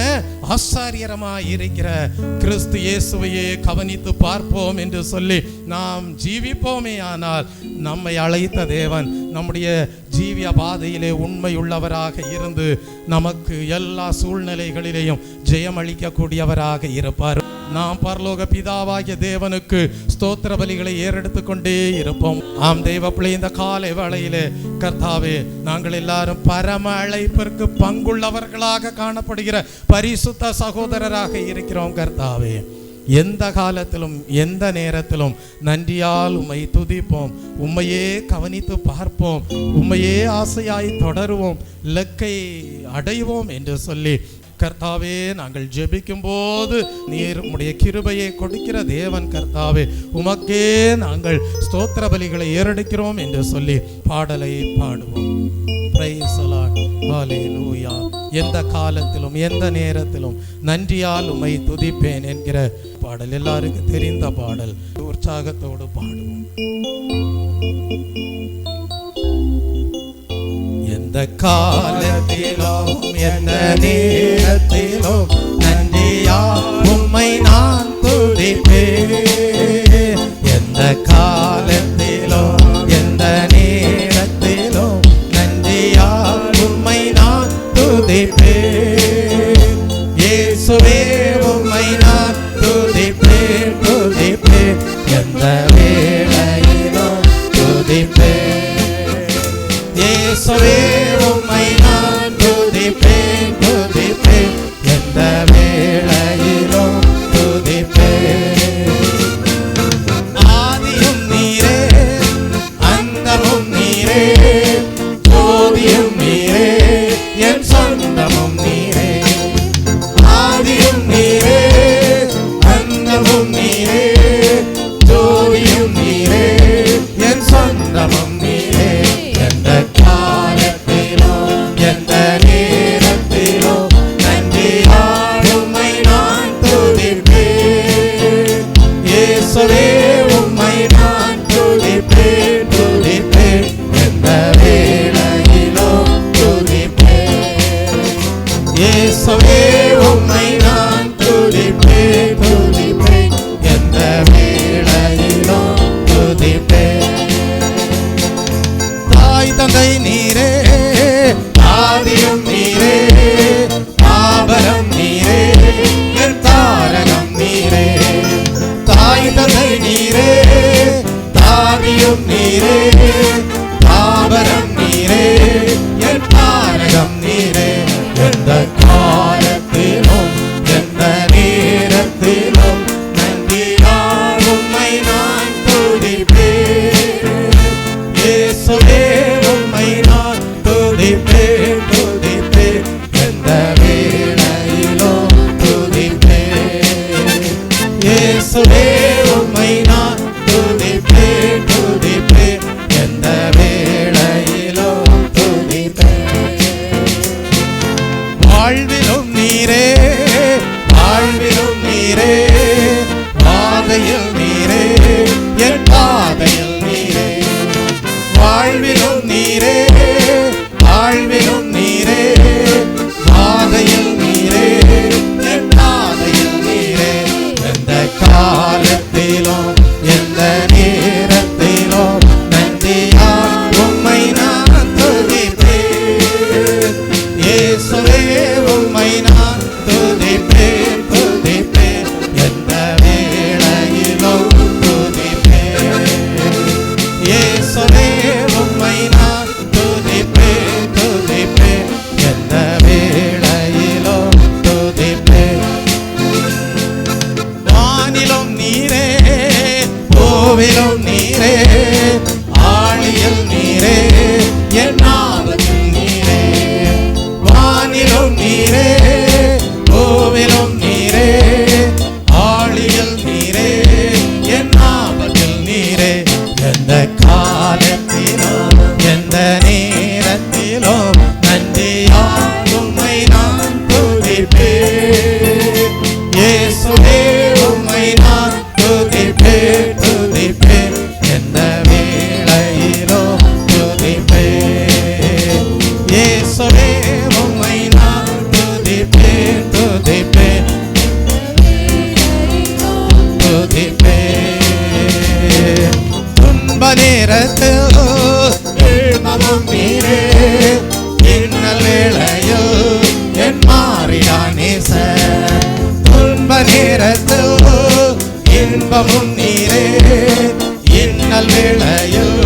ஆசாரியருமாய் இருக்கிற கிறிஸ்து இயேசுவையே கவனித்து பார்ப்போம் என்று சொல்லி நாம் ஜீவிப்போமே. ஆனால் நம்மை அழைத்த தேவன் நம்முடைய ஜீவிய பாதையிலே உண்மையுள்ளவராக இருந்து நமக்கு எல்லா சூழ்நிலைகளிலேயும் ஜெயமளிக்கக்கூடியவராக இருப்பார். நாம் பரலோக பிதாவாகிய தேவனுக்கு ஸ்தோத்திர பலிகளை ஏறெடுத்து கொண்டே இருப்போம். ஆம் தெய்வ பிள்ளை, இந்த காலை வேளையிலே கர்த்தாவே, நாங்கள் எல்லாரும் பரம அழைப்பிற்கு பங்குள்ளவர்களாக காணப்படுகிற பரிசுத்த சகோதரராக இருக்கிறோம். கர்த்தாவே, எந்த காலத்திலும் எந்த நேரத்திலும் நன்றியால் உம்மை துதிப்போம், உம்மையே கவனித்து பார்ப்போம், உம்மையே ஆசையாய் தொடருவோம், இலக்கை அடைவோம் என்று சொல்லி கர்த்தாவே, நாங்கள் ஜெபிக்கும் போது நீர் உம்முடைய கிருபையை கொடுக்கிற தேவன் கர்த்தாவே, உமக்கே நாங்கள் ஸ்தோத்திர பலிகளை ஏறெடுக்கிறோம் என்று சொல்லி பாடலை பாடுவோம். Praise the Lord. Hallelujah. எந்த காலத்திலும் எந்த நேரத்திலும் நன்றியால் உம்மை துதிப்பேன் என்கிற பாடல் எல்லாருக்கும் தெரிந்த பாடல். உற்சாகத்தோடு பாடுவோம். எந்த காலத்திலும் எந்த நேரத்திலும் நன்றியால் உம்மை நான் துதிப்பேன். எந்த காலத்திலும் எந்த நேரத்திலும் நன்றியால் உம்மை நான் துதிப்பேன். இயேசுவே உம்மை நான் துதிப்பேன், துதிப்பேன், எந்த வேளையிலும் துதிப்பேன். இயேசுவே உம்மை நான் துதிப்பேன், துதிப்பேன், எந்த வேளையிலும் துதிப்பேன். ஆதியும் நீரே, அந்தமும் நீரே, ஜோதியும் நீரே, என் சொந்தமும் நீரே. ஆதியும் நீரே, அந்தமும் நீரே, ஜோதியும் நீரே, என் சொந்தமும் நீரே. எந்த காலத்திலும் எந்த நேரத்திலும் நன்றியால் உம்மை நான் துதிப்பேன். இயேசுவே உம்மை நான் துதிப்பேன், துதிப்பேன், எந்த வேளையிலும் துதிப்பேன். இயேசுவே உம்மை நான் துதிப்பேன், துதிப்பேன், எந்த வேளையிலும் துதிப்பேன். தாய் தந்தை நீரே, ஆதியும் நீரே, ஆபரம் நீரே, என் தாரகம் நீரே. தாய் தந்தை நீரே, தாதியும் நீரே, ஆபரம் நீரே, என் தாரகம் நீரே. எந்த காலத்திலும் எந்த நேரத்திலும் நன்றியால் உம்மை நான் துதிப்பேன். இயேசுவே உம்மை நான் துதிப்பேன், துதிப்பேன், எந்த வேளையிலும் துதிப்பேன். இயேசுவே உம்மை நான் துதிப்பேன், துதிப்பேன், எந்த வேளையிலும் துதிப்பேன். வாழ்விலும் நீரே, வாழ்விலும் நீரே, பாதையில் நீரே, என் பாதையில் நீரே. வாழ்விலும் நீரே, வாழ்விலும் நீரே, பாதையில் நீரே, என் பாதையில் நீரே. எந்த காலத்திலும் எந்த நேரத்திலும் நன்றியால் உம்மை நான் துதிப்பேன். இயேசுவே உம்மை நான் துதிப்பேன், துதிப்பேன், எந்த வேளையிலும் துதிப்பேன். இயேசுவே உம்மை நான் துதிப்பேன், துதிப்பேன், எந்த வேளையிலும் துதிப்பேன். வானிலும் நீரே, பூவிலும் நீரே, ஆழியில் நீரே, என் ஆபத்தில் நீரே. வானிலும் நீரே, பூவிலும் நீரே, ஆழியில் நீரே, என் ஆபத்தில் நீரே. எந்த காலத்திலும் எந்த நேரத்திலும் நன்றியால் உம்மை நான் துதிப்பேன். இயேசுவே உம்மை நான் துதிப்பேன், துதிப்பேன், எந்த வேளையிலும் துதிப்பேன். இயேசுவே உம்மை நான் துதிப்பேன், துதிப்பேன், துதிப்பேன். துன்ப நேரத்தில் இன்பமும் நீரே, இன்னல் வேளையில் என் மாறிடா நேசர். துன்ப நேரத்தில் இன்பமும் நீரே, இன்னல் வேளையில்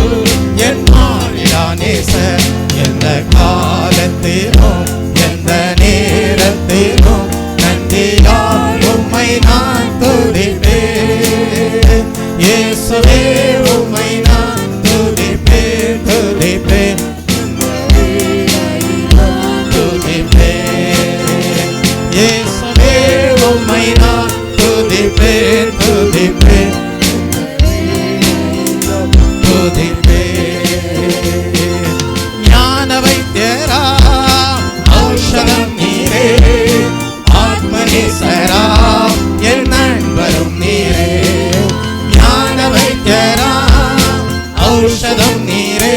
என் மாறிடா நேசர். எந்த காலத்திலும் எந்த நேரத்திலும் நன்றியால் உம்மை நான் துதிப்பேன். இயேசுவே உம்மை நான் துதிப்பேன், துதிப்பேன், துதிப்பேன். இயேசுவே உம்மை நான் துதிப்பேன் துதிப்பேன் துதிப்பேன். ஞான வைத்தியரா ஔஷதம் நீரே, ஆத்மநேசரா என் நண்பரும் நீரே. ஞான வைத்தியரா ஔஷதம் நீரே,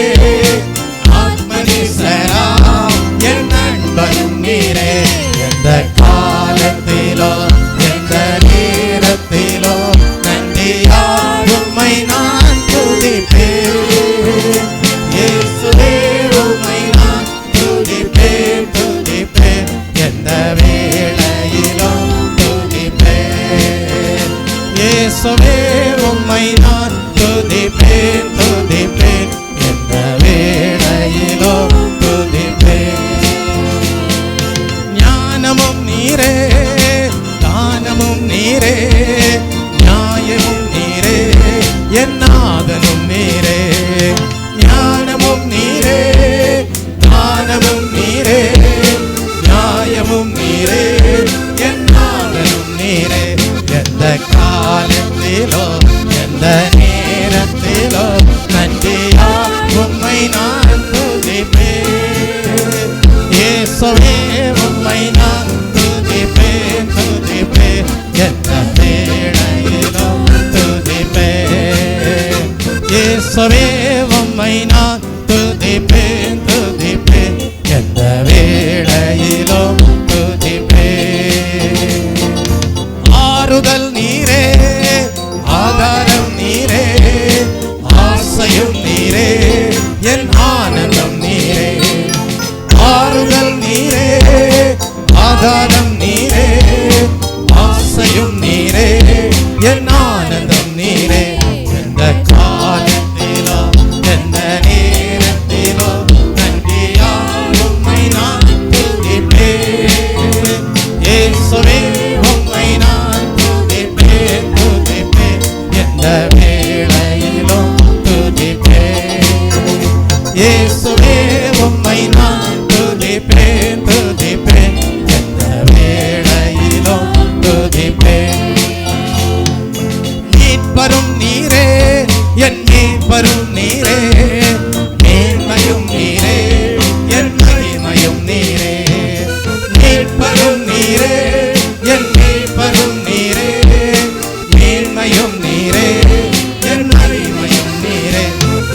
ஆத்மநேசரா என் நண்பரும் நீரே. எந்த காலத்திலோ எந்த நேரத்திலோ நன்றியால் உம்மை நான் துதிப்பேன். இயேசுவே உம்மை நான் துதிப்பேன் துதிப்பேன், எந்த வேளையிலும் துதிப்பேன். இயேசுவே உம்மை நான் துதிப்பேன் துதிப்பேன், எந்த வேளையிலும் துதிப்பேன். ஞானமும் நீரே, தானமும் நீரே, நியாயமும் நீரே, என் நாதனும் நீரே. ஞானமும் நீரே, தானமும் நீரே, நியாயமும் நீரே, என் நாதனும் நீரே. எந்த காலத்திலோ எந்த நேரத்திலோ நன்றியால் உம்மை நான் துதிப்பேன். இயேசுவே உம்மை நான் துதிப்பேன் துதிப்பேன், எந்த வேளையிலும் துதிப்பேன். இயேசுவே உம்மை நான் துதிப்பேன் துதிப்பேன், எந்த வேளையிலும் துதிப்பேன். ஆறுதல் நீரே, ஆதாரம் நீரே, ஆசையும் நீரே, என் ஆனந்தம் நீரே. ஆறுதல் நீரே, ஆதாரம் நீரே, ஆசையும் நீரே, என் ஆனந்தம் நீரே. எந்த காலத்திலோ எந்த நேரத்திலோ நன்றியால் உம்மை நான் துதிப்பேன். இயேசுவே உம்மை நான் துதிப்பேன் துதிப்பேன், எந்த வேளையிலும் துதிப்பேன். இயேசுவே உம்மை நான் துதிப்பேன் துதிப்பேன், எந்த வேளையிலும் துதிப்பேன். மீட்பரும் நீரே, என் மீட்பரும் நீரே, மேன்மையும் நீரே, என் மகிமையும் நீரே. மீட்பரும் நீரே, என் மீட்பரும் நீரே, மேன்மையும் நீரே, என் மகிமையும் நீரே.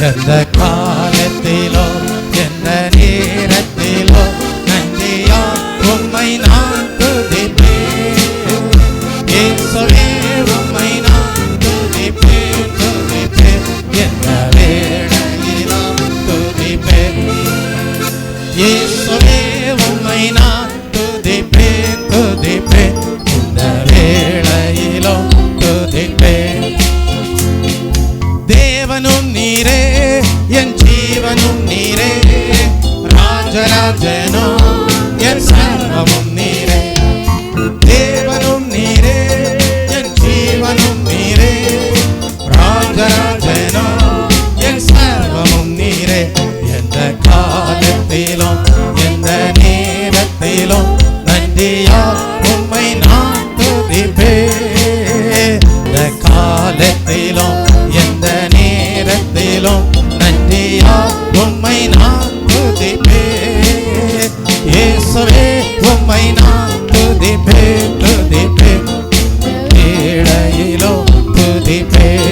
எந்த காலத்திலோ எந்த நேரத்திலோ நன்றியால் உம்மை நான் துதிப்பேன். இயேசுவே உம்மை நான் துதிப்பேன் துதிப்பேன், எந்த வேளையிலும் துதிப்பேன். இயேசுவே உம்மை நான் துதிப்பேன் துதிப்பேன், எந்த வேளையிலும் துதிப்பேன். தேவனும் நீரே, என் ஜீவனும் நீரே, ராஜராஜனோ என் சர்வமும் நீரே. தேவனும் நீரே, என் ஜீவனும் நீரே, ராஜராஜனோ என் சர்வமும் நீரே. எந்த காலத்திலும் எந்த நேரத்திலும் நன்றியால் உம்மை நான் துதிப்பேன். எந்த காலத்திலும் எந்த நேரத்திலும் நன்றியால் உம்மை நான் துதிப்பேன். இயேசுவே உம்மை நான் துதிப்பேன் துதிப்பேன், வேளையிலும் துதிப்பேன்.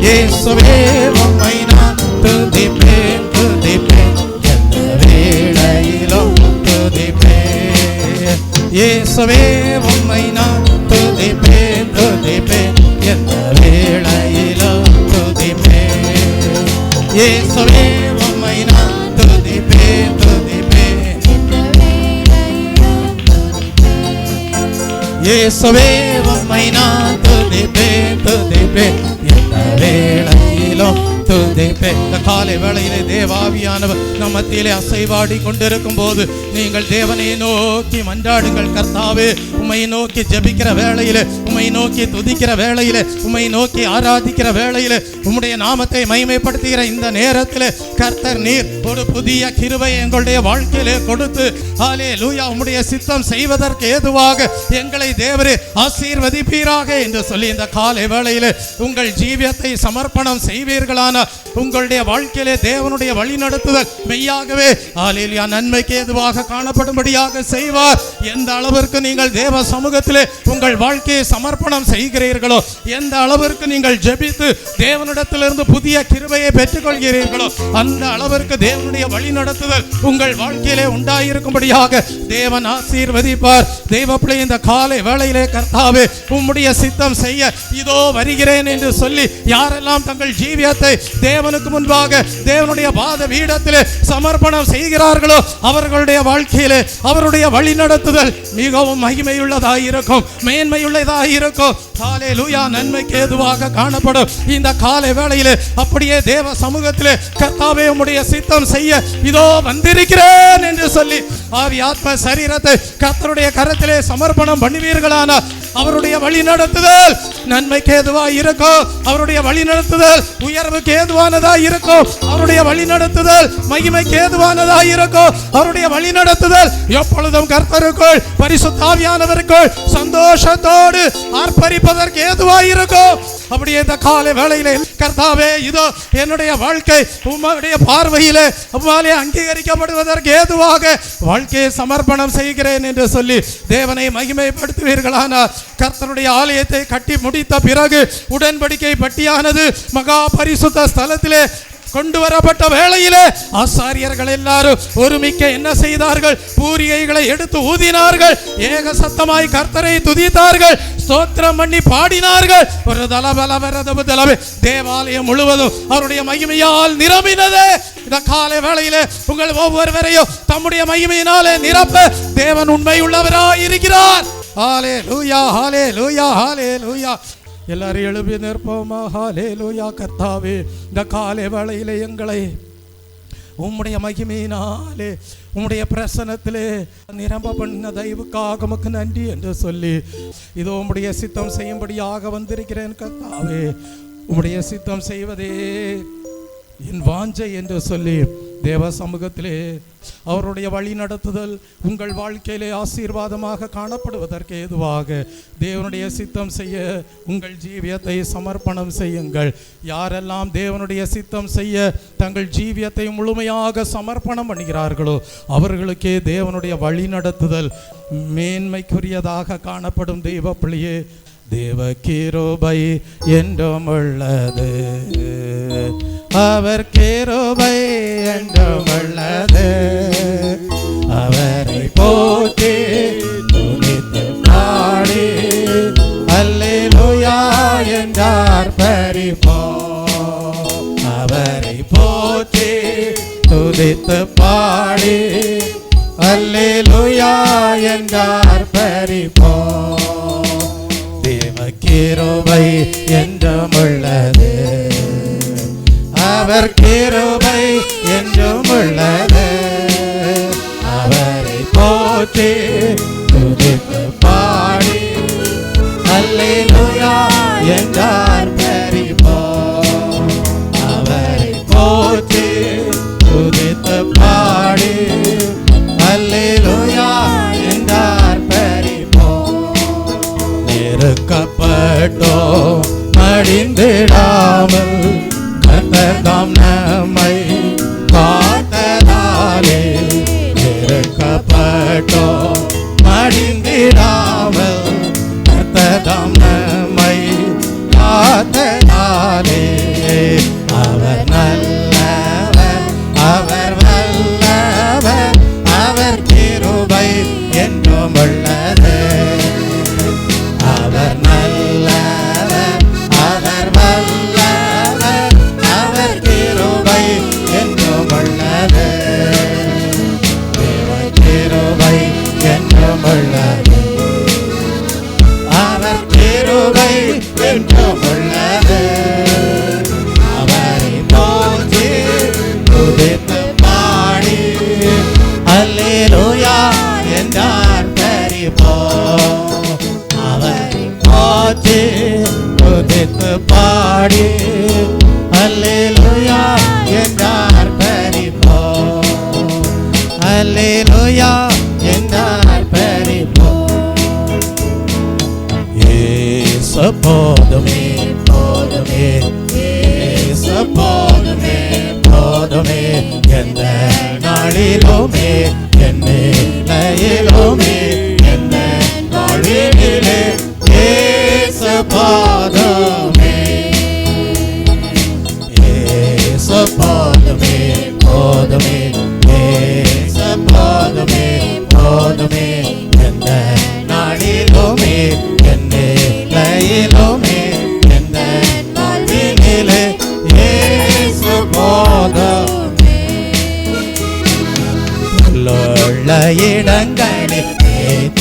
இயேசுவே உம்மை நான் துதிப்பேன் துதிப்பேன், எந்த வேளையிலும் துதிப்பேன். இயேசுவே உம்மை நான் துதிப்பேன் துதிப்பேன், எந்த வேளையிலும் துதிப்பேன். இயேசுவே உம்மை நான் துதிப்பேன் துதிப்பேன். இயேசுவே உம்மை நான் துதிப்பேன் துதிப்பேன், எந்த வேளையிலும் துதிப்பேன். காலை வேளையிலே தேவாவியானவர் நம் மத்தியிலே அசைவாடி கொண்டிருக்கும் போது நீங்கள் தேவனை நோக்கி மன்றாடுங்கள். கர்த்தாவே, உம்மை நோக்கி ஜெபிக்கிற வேளையிலே, உம்மை நோக்கி துதிக்கிற வேளையிலே, உம்மை நோக்கி ஆராதிக்கிற வேளையிலே, உம்முடைய நாமத்தை மகிமைப்படுத்துகிற இந்த நேரத்திலே கர்த்தர் நீர் ஒரு புதிய கிருபை எங்களுடைய வாழ்க்கையிலே கொடுத்து ஹல்லேலூயா உம்முடைய சித்தம் செய்வதற்கு ஏதுவாக எங்களை தேவரே ஆசீர்வதிப்பீராக என்று சொல்லி இந்த காலை வேளையிலே உங்கள் ஜீவியத்தை சமர்ப்பணம் செய்வீர்களான உங்களுடைய வாழ்க்கையிலே தேவனுடைய வழி நடத்துதல் மெய்யாகவே ஹல்லேலூயா நன்மைக்கு ஏதுவாக காணப்படும்படியாக செய்வார். எந்த அளவிற்கு நீங்கள் தேவ சமூகத்திலே உங்கள் வாழ்க்கையை சமர்ப்பணம் செய்கிறீர்களோ, எந்த அளவிற்கு நீங்கள் ஜெபித்து தேவனிடத்திலிருந்து புதிய கிருபையை பெற்றுக்கொள்கிறீர்களோ, அந்த அளவிற்கு தேவனுடைய வழி நடத்துதல் உங்கள் வாழ்க்கையிலே உண்டாயிருக்கும்படியாக தேவன் ஆசீர்வதிப்பார். தேவ பிள்ளை, இந்த காலை வேளையிலே கர்த்தாவே உம்முடைய சித்தம் செய்ய இதோ வருகிறேன் என்று சொல்லி யாரெல்லாம் தங்கள் ஜீவியத்தை தேவனுக்கு முன்பாக தேவனுடைய பாத பீடத்திலே சமர்ப்பணம் செய்கிறார்களோ அவர்களுடைய வாழ்க்கையிலே அவருடைய வழி நடத்துதல் மிகவும் மகிமையுள்ளதாயிருக்கும், மேன்மையுள்ளதாயிருக்கும். ஹல்லேலூயா நன்மைக்கு ஏதுவாக காணப்படும். இந்த காலை வேளையிலே அப்படியே தேவ சமூகத்திலே கர்த்தாவே உம்முடைய சித்தம் செய்ய இதோ வந்திருக்கிறேன் என்று சொல்லி ஆவி ஆத்ம சரீரத்தை கர்த்தருடைய கரத்திலே சமர்ப்பணம் பண்ணுவீர்களானால் அவருடைய வழி நடத்துதல் நன்மைக்கு ஏதுவாக இருக்கும். அவருடைய வழி நடத்துதல் உயர்வுக்கு ஏதுவானதா இருக்கும். அவருடைய வழி நடத்துதல் மகிமைக்கு ஏதுவானதா இருக்கும். அவருடைய வழி நடத்துதல் எப்பொழுதும் கர்த்தருக்குள் பரிசுத்த ஆவியானவருக்குள் சந்தோஷத்தோடு ஆர்ப்பரிப்பதற்கு ஏதுவாக இருக்கும். அப்படியே இந்த காலை வேளையிலே கர்த்தாவே இதோ என்னுடைய வாழ்க்கை உம்முடைய பார்வையிலே உம்மாலே அங்கீகரிக்கப்படுவதற்கு ஏதுவாக வாழ்க்கையை சமர்ப்பணம் செய்கிறேன் என்று சொல்லி தேவனை மகிமைப்படுத்துவீர்களானால் கர்த்தருடைய ஆலயத்தை கட்டி முடித்த பிறகு உடன்படிக்கை பட்டியானது மகா பரிசுத்த ஸ்தலத்திலே கொண்டு வரப்பட்ட வேளையிலே ஆசாரியர்கள் எல்லாரும் ஒருமிக்க என்ன செய்தார்கள்? பூரிகைகளை எடுத்து ஊதினார்கள், ஏக சத்தமாய் கர்த்தரை துதித்தார்கள், ஸ்தோத்திரம் பண்ணி பாடினார்கள். ஒரு தலபலவரதபுதலவே தேவாலயம் முழுவதும் அவருடைய மகிமையால் நிரம்பினது. இந்த காலை வேளையிலே உங்கள் ஒவ்வொருவரையும் தம்முடைய மகிமையினாலே நிரப்ப தேவன் உண்மை உள்ளவராய் இருக்கிறார். ஹல்லேலூயா, ஹல்லேலூயா, ஹல்லேலூயா. எல்லாரும் எழுப்பி நிற்போமா? ஹல்லேலூயா. கர்த்தாவே, இந்த காலை வேளையிலே எங்களை உம்முடைய மகிமையினாலே உம்முடைய பிரசன்னத்திலே நிரம்ப பண்ண தயவுக்காக உமக்கு நன்றி என்று சொல்லி இதோ உம்முடைய சித்தம் செய்யும்படியாக வந்திருக்கிறேன். கர்த்தாவே, உம்முடைய சித்தம் செய்வதே என் வாஞ்சை என்று சொல்லி தேவ சமூகத்திலே அவருடைய வழி நடத்துதல் உங்கள் வாழ்க்கையிலே ஆசீர்வாதமாக காணப்படுவதற்கு ஏதுவாக தேவனுடைய சித்தம் செய்ய உங்கள் ஜீவியத்தை சமர்ப்பணம் செய்யுங்கள். யாரெல்லாம் தேவனுடைய சித்தம் செய்ய தங்கள் ஜீவியத்தை முழுமையாக சமர்ப்பணம் பண்ணுகிறார்களோ அவர்களுக்கே தேவனுடைய வழி நடத்துதல் மேன்மைக்குரியதாக காணப்படும். தெய்வ பிள்ளையே, தேவ கிருபை என்றும் உள்ளது, அவர் கிருபை என்றும் உள்ளது, அவரை போற்றி துதித்து பாடி அல்லேலூயா என்றார் பரிபோம். அவரை போற்றி துதித்து பாடி அல்லேலூயா என்றார் பரிபோம். தேவ கிருபை என்றும் உள்ளது, அவர் கிருபை என்றும் உள்ளது, அவரை போற்றி துதித்து பாடி அல்லேலூயா என்றார் பரிபோம். அவரை போற்றி துதித்து பாடி அல்லேலூயா என்றார் பரிபோம். நெருக்கப்பட்டோ மடிந்திடாமல் கர்த்தர்தாம் நம்மை காத்ததாலே நெருக்கப்பட்டோ அல்லேலூயா என்றார் பரிபோம். அவரை போற்றி துதித்து பாடி அல்லேலூயா என்றார் பரிபோம். அல்லேலூயா என்றார் பரிபோம். இயேசு போதுமே போதுமே, இயேசு போதுமே போதுமே, எந்த நாளிலுமே என் நிலையிலுமே எந்த நாளிலே இயேசு போதுமே. இயேசு போதுமே போதுமே, இயேசு போதுமே போதுமே, எந்த நாளிலுமே என் நிலையிலுமே எந்த நாளிலே இயேசு போதுமே. உள்ள இடங்களில்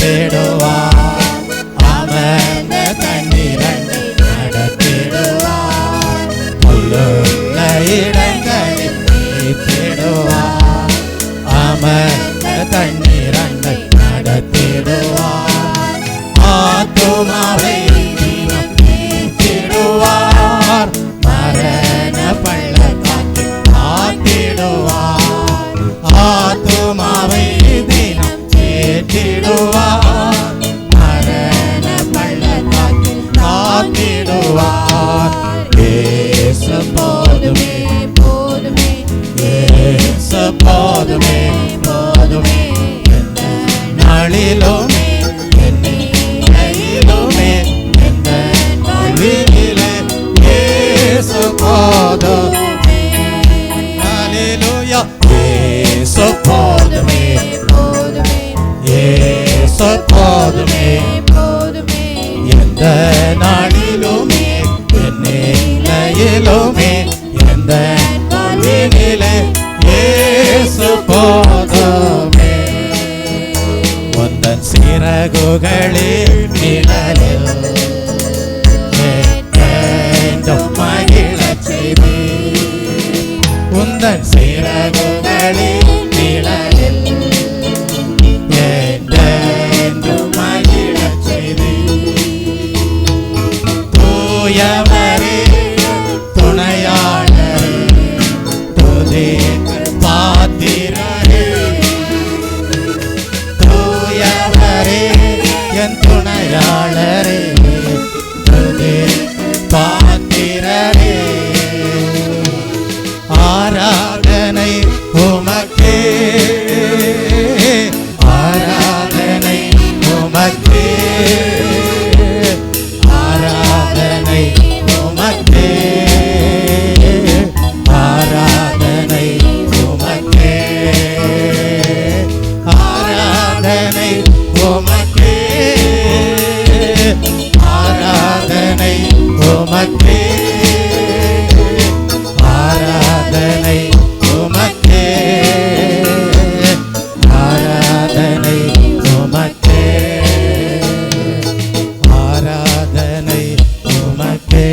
தேடுவார், அமர்ந்த தண்ணீரண்டை நடத்திடுவார். உள்ள இடங்களில் தேடுவார், அமர்ந்த தண்ணீரண்டை நடத்திடுவார். ஆத்துமாவை தினம் தேடுவார், மரண பள்ளத்தாக்கில் காத்திடுவார். ஆத்துமாவை தினம் தேற்றிடுவார், மரண பள்ளத்தாக்கில் காத்திடுவார். இயேசு போதுமே போதுமே, இயேசு போதுமே போதுமே, எந்த நாளிலுமே என் நிலையிலுமே எந்த நாளிலே இயேசு போதுமே. அல்லேலூயா. இயேசு போதுமே போதுமே, இயேசு போதுமே போதுமே, எந்த நாளிலுமே என் நிலையிலுமே எந்த நாளிலே இயேசு போதுமே. உந்தன் சிறகுகளில் நிழலில் என்றும் மகிழச் செய்தீர். உந்தன் சிறகுகளில் நிழலில் என்றும் மகிழச் செய்தீர். தூயவரே துணையாளரே துதிக்கு பாத்திரரே, தூயவரே என் துணையாளரே துதிக்கு பாத்திரரே. ஆராதனை உமக்கே, ஆராதனை உமக்கே, ஆராதனை உமக்கே, ஆராதனை உமக்கே, ஆராதனை உமக்கே, ஆராதனை உமக்கே, ஆராதனை உமக்கே, ஆராதனை உமக்கே, ஆராதனை உமக்கே.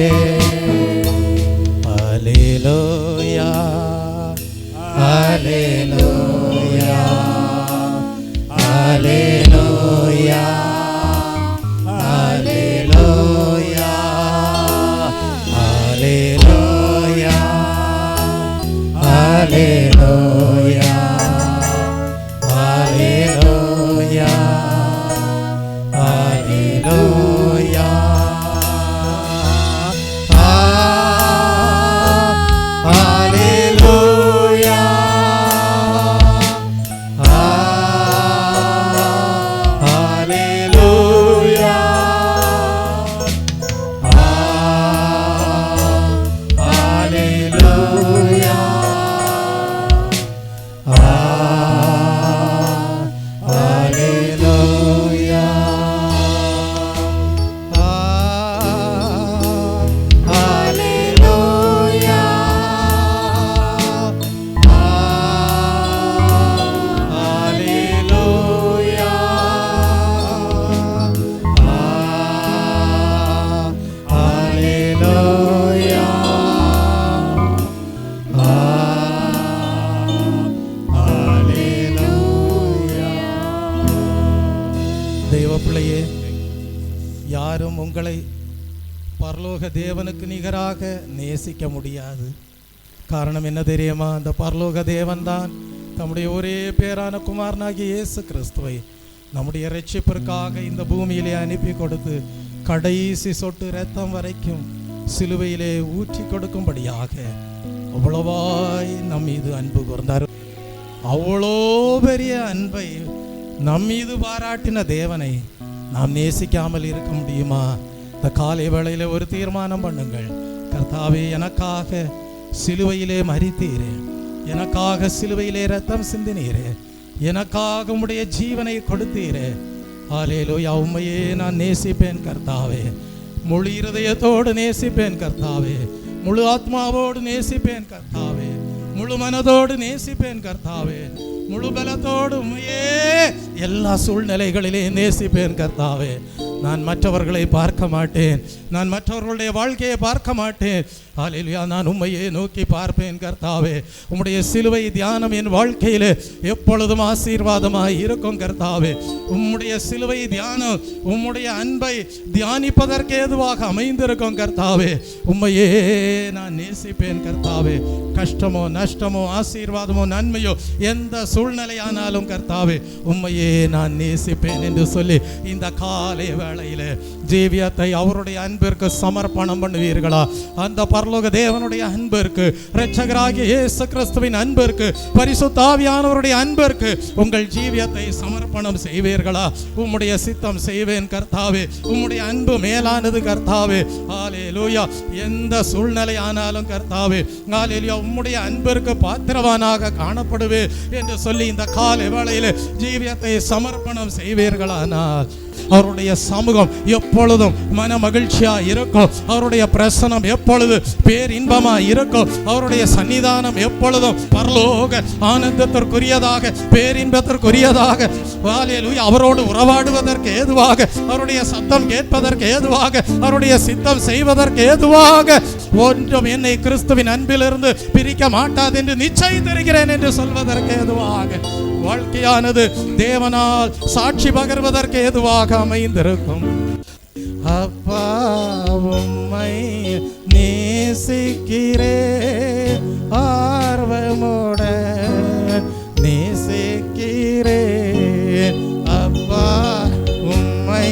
அல்லேலூயா அல்லேலூயா அல்லேலூயா அல்லேலூயா அல்லேலூயா அல்லேலூயா அல்லேலூயா அல்லேலூயா. Hallelujah. Hallelujah. பிள்ளையே, யாரும் உங்களை பரலோக தேவனுக்கு நிகராக நேசிக்க முடியாது. காரணம் என்ன தெரியுமா? அந்த பரலோக தேவன் தான் தம்முடைய ஒரே பேரான குமாரனாகிய இயேசு கிறிஸ்துவை நம்முடைய இரட்சிப்பிற்காக இந்த பூமியிலே அனுப்பி கொடுத்து கடைசி சொட்டு இரத்தம் வரைக்கும் சிலுவையிலே ஊற்றி கொடுக்கும்படியாக அவ்வளவாய் நம் மீது அன்பு கூர்ந்தார். அவ்வளோ பெரிய அன்பை நம் மீது பாராட்டின தேவனை நாம் நேசிக்காமல் இருக்க முடியுமா? இந்த காலை வேளையில ஒரு தீர்மானம் பண்ணுங்கள். கர்த்தாவே, எனக்காக சிலுவையிலே மரித்தீரே, எனக்காக சிலுவையிலே ரத்தம் சிந்தினீரே, எனக்காக உம்முடைய ஜீவனை கொடுத்தீரே. ஹல்லேலூயா. உம்மையே நான் நேசிப்பேன் கர்த்தாவே, முழு இருதயத்தோடு நேசிப்பேன் கர்த்தாவே, முழு ஆத்மாவோடு நேசிப்பேன் கர்த்தாவே, முழு மனதோடு நேசிப்பேன் கர்த்தாவே, முழு பலத்தோடு உம்மையே எல்லா சூழ்நிலைகளிலே நேசிப்பேன் கர்த்தாவே. நான் மற்றவர்களை பார்க்க மாட்டேன், நான் மற்றவர்களுடைய வாழ்க்கையை பார்க்க மாட்டேன். ஹல்லேலூயா. நான் உம்மையே நோக்கி பார்ப்பேன் கர்த்தாவே. உம்முடைய சிலுவை தியானம் என் வாழ்க்கையிலே எப்பொழுதும் ஆசீர்வாதமாய் இருக்கும் கர்த்தாவே. உம்முடைய சிலுவை தியானம் உம்முடைய அன்பை தியானிப்பதற்கு ஏதுவாக அமைந்திருக்கும் கர்த்தாவே. உம்மையே நான் நேசிப்பேன் கர்த்தாவே. கஷ்டமோ நஷ்டமோ ஆசீர்வாதமோ நன்மையோ எந்த சூழ்நிலையானாலும் கர்த்தாவே உம்மையே நான் நேசிப்பேன் என்று சொல்லி இந்த காலை வேளையிலே ஜீவியத்தை அவருடைய அன்பிற்கு சமர்ப்பணம் பண்ணுவீர்களா? அந்த பரலோக தேவனுடைய அன்பிற்கு, இரட்சகராகிய இயேசு கிறிஸ்துவின் அன்பிற்கு, பரிசுத்த ஆவியானவருடைய அன்பிற்கு உங்கள் ஜீவியத்தை சமர்ப்பணம் செய்வீர்களா? உம்முடைய சித்தம் செய்வேன் கர்த்தாவே, உம்முடைய அன்பு மேலானது கர்த்தாவே. ஹல்லேலூயா. எந்த சூழ்நிலை ஆனாலும் கர்த்தாவே, ஹல்லேலூயா, உம்முடைய அன்பிற்கு பாத்திரவானாக காணப்படுவே என்று சொல்லி இந்த காலை வேளையிலே ஜீவியத்தை சமர்ப்பணம் செய்வீர்களானால் அவருடைய சமூகம் எப்பொழுதும் மன மகிழ்ச்சியா இருக்கும். அவருடைய பிரசனம் எப்பொழுது பேரின்பமா இருக்கும். அவருடைய சன்னிதானம் எப்பொழுதும் பரலோக ஆனந்தத்திற்குரியதாக, பேரின்பத்திற்குரியதாக, ஹல்லேலூயா, அவரோடு உறவாடுவதற்கு ஏதுவாக, அவருடைய சத்தம் கேட்பதற்கு ஏதுவாக, அவருடைய சித்தம் செய்வதற்கு ஏதுவாக ஒன்றும் என்னை கிறிஸ்துவின் அன்பிலிருந்து பிரிக்க மாட்டாது என்று நிச்சயித்திருக்கிறேன் என்று சொல்வதற்கு ஏதுவாக வாழ்க்கையானது தேவனால் சாட்சி பகர்வதற்கு ஏதுவாக அமைந்திருக்கும். அப்பா, உம்மை நேசிக்கிறேன், ஆர்வமுடன் நேசிக்கிறேன். அப்பா, உம்மை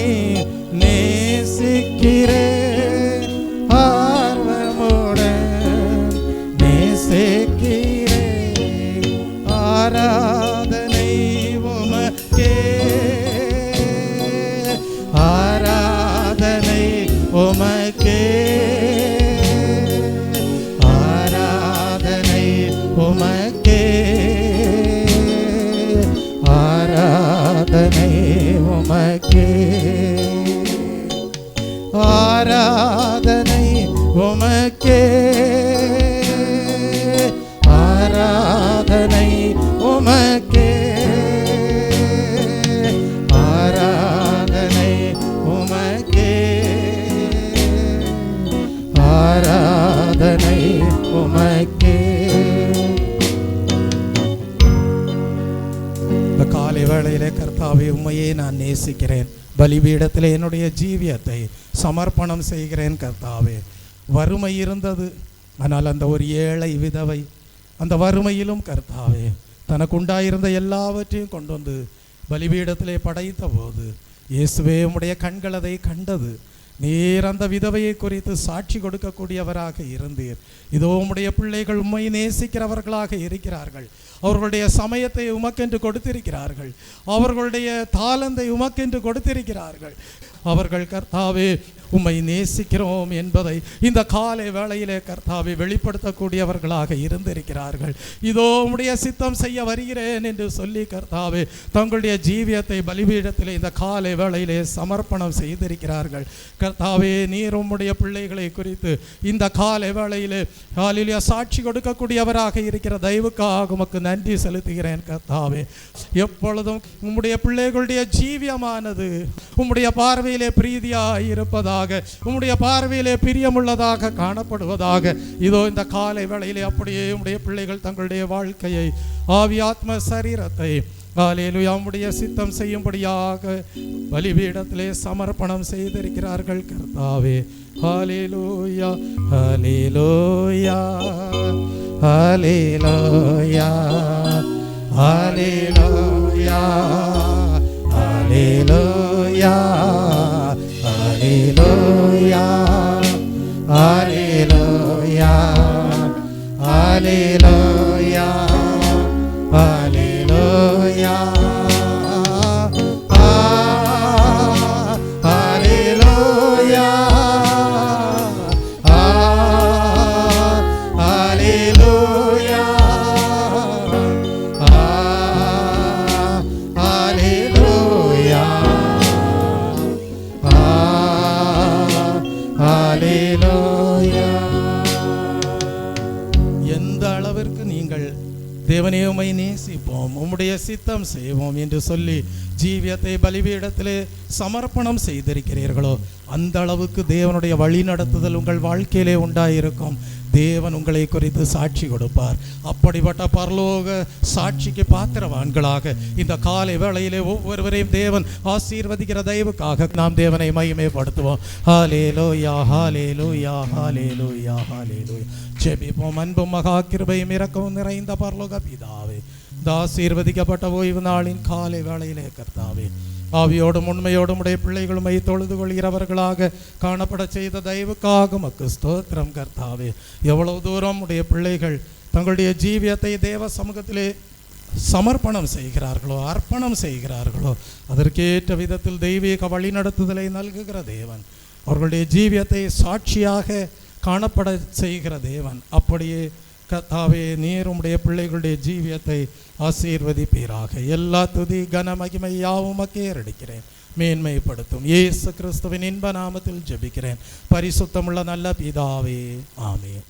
நேசிக்கிறேன், ஆர்வமுடன் நேசிக்கிறேன். ஆராதனை உமக்கே, ஆராதனை உமக்கே, ஆராதனை உமக்கே, ஆராதனை உமக்கே, ஆராதனை உமக்கே, ஆராதனை உமக்கே, ஆராதனை உமக்கே, ஆராதனை உமக்கே. இந்த காலை வேளையிலே கர்த்தாவே, உம்மையே நான் நேசிக்கிறேன். பலிபீடத்திலே என்னுடைய ஜீவியத்தை சமர்ப்பணம் செய்கிறேன் கர்த்தாவே. வறுமை இருந்தது, ஆனால் அந்த ஒரு ஏழை விதவை அந்த வறுமையிலும் கர்த்தாவே தனக்கு உண்டாயிருந்த எல்லாவற்றையும் கொண்டு வந்து பலிபீடத்திலே படைத்த போது இயேசுவே, உம்முடைய கண்கள் அதை கண்டது. நீர் அந்த விதவையை குறித்து சாட்சி கொடுக்கக்கூடியவராக இருந்தீர். இதோ உம்முடைய பிள்ளைகள் உம்மை நேசிக்கிறவர்களாக இருக்கிறார்கள். அவர்களுடைய சமயத்தை உமக்கென்று கொடுத்திருக்கிறார்கள், அவர்களுடைய தாளந்தை உமக்கென்று கொடுத்திருக்கிறார்கள். அவர்கள் கர்த்தாவே உம்மை நேசிக்கிறோம் என்பதை இந்த காலை வேளையிலே கர்த்தாவே வெளிப்படுத்தக்கூடியவர்களாக இருந்திருக்கிறார்கள். இதோ உம்முடைய சித்தம் செய்ய வருகிறேன் என்று சொல்லி கர்த்தாவே தங்களுடைய ஜீவியத்தை பலிபீடத்திலே இந்த காலை வேளையிலே சமர்ப்பணம் செய்திருக்கிறார்கள். கர்த்தாவே, நீர் உம்முடைய பிள்ளைகளை குறித்து இந்த காலை வேளையிலே ஹல்லேலூயா சாட்சி கொடுக்கக்கூடியவராக இருக்கிற தயவுக்காக உமக்கு நன்றி செலுத்துகிறேன் கர்த்தாவே. எப்பொழுதும் உம்முடைய பிள்ளைகளுடைய ஜீவியமானது உம்முடைய பார்வையிலே பிரீதியாய் இருப்பதாக, உம்முடைய பார்வையிலே பிரியமுள்ளதாக காணப்படுவதாக. இதோ இந்த காலை வேளையிலே அப்படியே உம்முடைய பிள்ளைகள் தங்களுடைய வாழ்க்கையை ஆவி ஆத்ம சரீரத்தை ஹல்லேலூயா உம்முடைய சித்தம் செய்யும்படியாக பலிபீடத்திலே சமர்ப்பணம் செய்திருக்கிறார்கள் கர்த்தாவே. ஹல்லேலூயா ஹல்லேலூயா ஹல்லேலூயா ஹல்லேலூயா ஹல்லேலூயா ஹல்லேலூயா ஹல்லேலூயா ஹல்லேலூயா ஹல்லேலூயா எந்த அளவிற்கு நீங்கள் தேவனே உம்மை நேசிப்போம், உம்முடைய சித்தம் செய்வோம் என்று சொல்லி ஜீவியத்தை பலிபீடத்திலே சமர்ப்பணம் செய்திருக்கிறீர்களோ அந்த அளவுக்கு தேவனுடைய வழி நடத்துதல் உங்கள் வாழ்க்கையிலே உண்டாயிருக்கும். தேவன் உங்களை குறித்து சாட்சி கொடுப்பார். அப்படிப்பட்ட பரலோக சாட்சிக்கு பாத்திரவான்களாக இந்த காலை வேளையிலே ஒவ்வொருவரையும் தேவன் ஆசீர்வதிக்கிற தயவுக்காக நாம் தேவனை மகிமைப்படுத்துவோம். ஹல்லேலூயா ஹல்லேலூயா ஹல்லேலூயா ஹல்லேலூயா. ஜெபிப்போம். அன்பும் மகா கிருபையும் இரக்கமும் நிறைந்த பரலோக பிதாவே, இந்த ஆசீர்வதிக்கப்பட்ட ஓய்வு நாளின் காலை வேளையிலே கர்த்தாவே, ஆவியோடும் உண்மையோடும் உடைய பிள்ளைகளுமை தொழுது கொள்கிறவர்களாக காணப்பட செய்த தயவுக்காக உமக்கு ஸ்தோத்திரம் கர்த்தாவே. எவ்வளவு தூரம் உடைய பிள்ளைகள் தங்களுடைய ஜீவியத்தை தேவ சமூகத்திலே சமர்ப்பணம் செய்கிறார்களோ, அர்ப்பணம் செய்கிறார்களோ, அதற்கேற்ற விதத்தில் தெய்வீக வழிநடத்துதலை நல்குகிற தேவன், அவர்களுடைய ஜீவியத்தை சாட்சியாக காணப்பட செய்கிற தேவன். அப்படியே கர்த்தாவே நீர் உம்முடைய பிள்ளைகளுடைய ஜீவியத்தை ஆசீர்வதிப்பீராக. எல்லா துதி கன மகிமை யாவும் உமக்கே ஏறெடுக்கிறேன், மேன்மைப்படுத்தும் இயேசு கிறிஸ்துவின் இன்ப நாமத்தில் ஜெபிக்கிறேன் பரிசுத்தமுள்ள நல்ல பிதாவே, ஆமென்.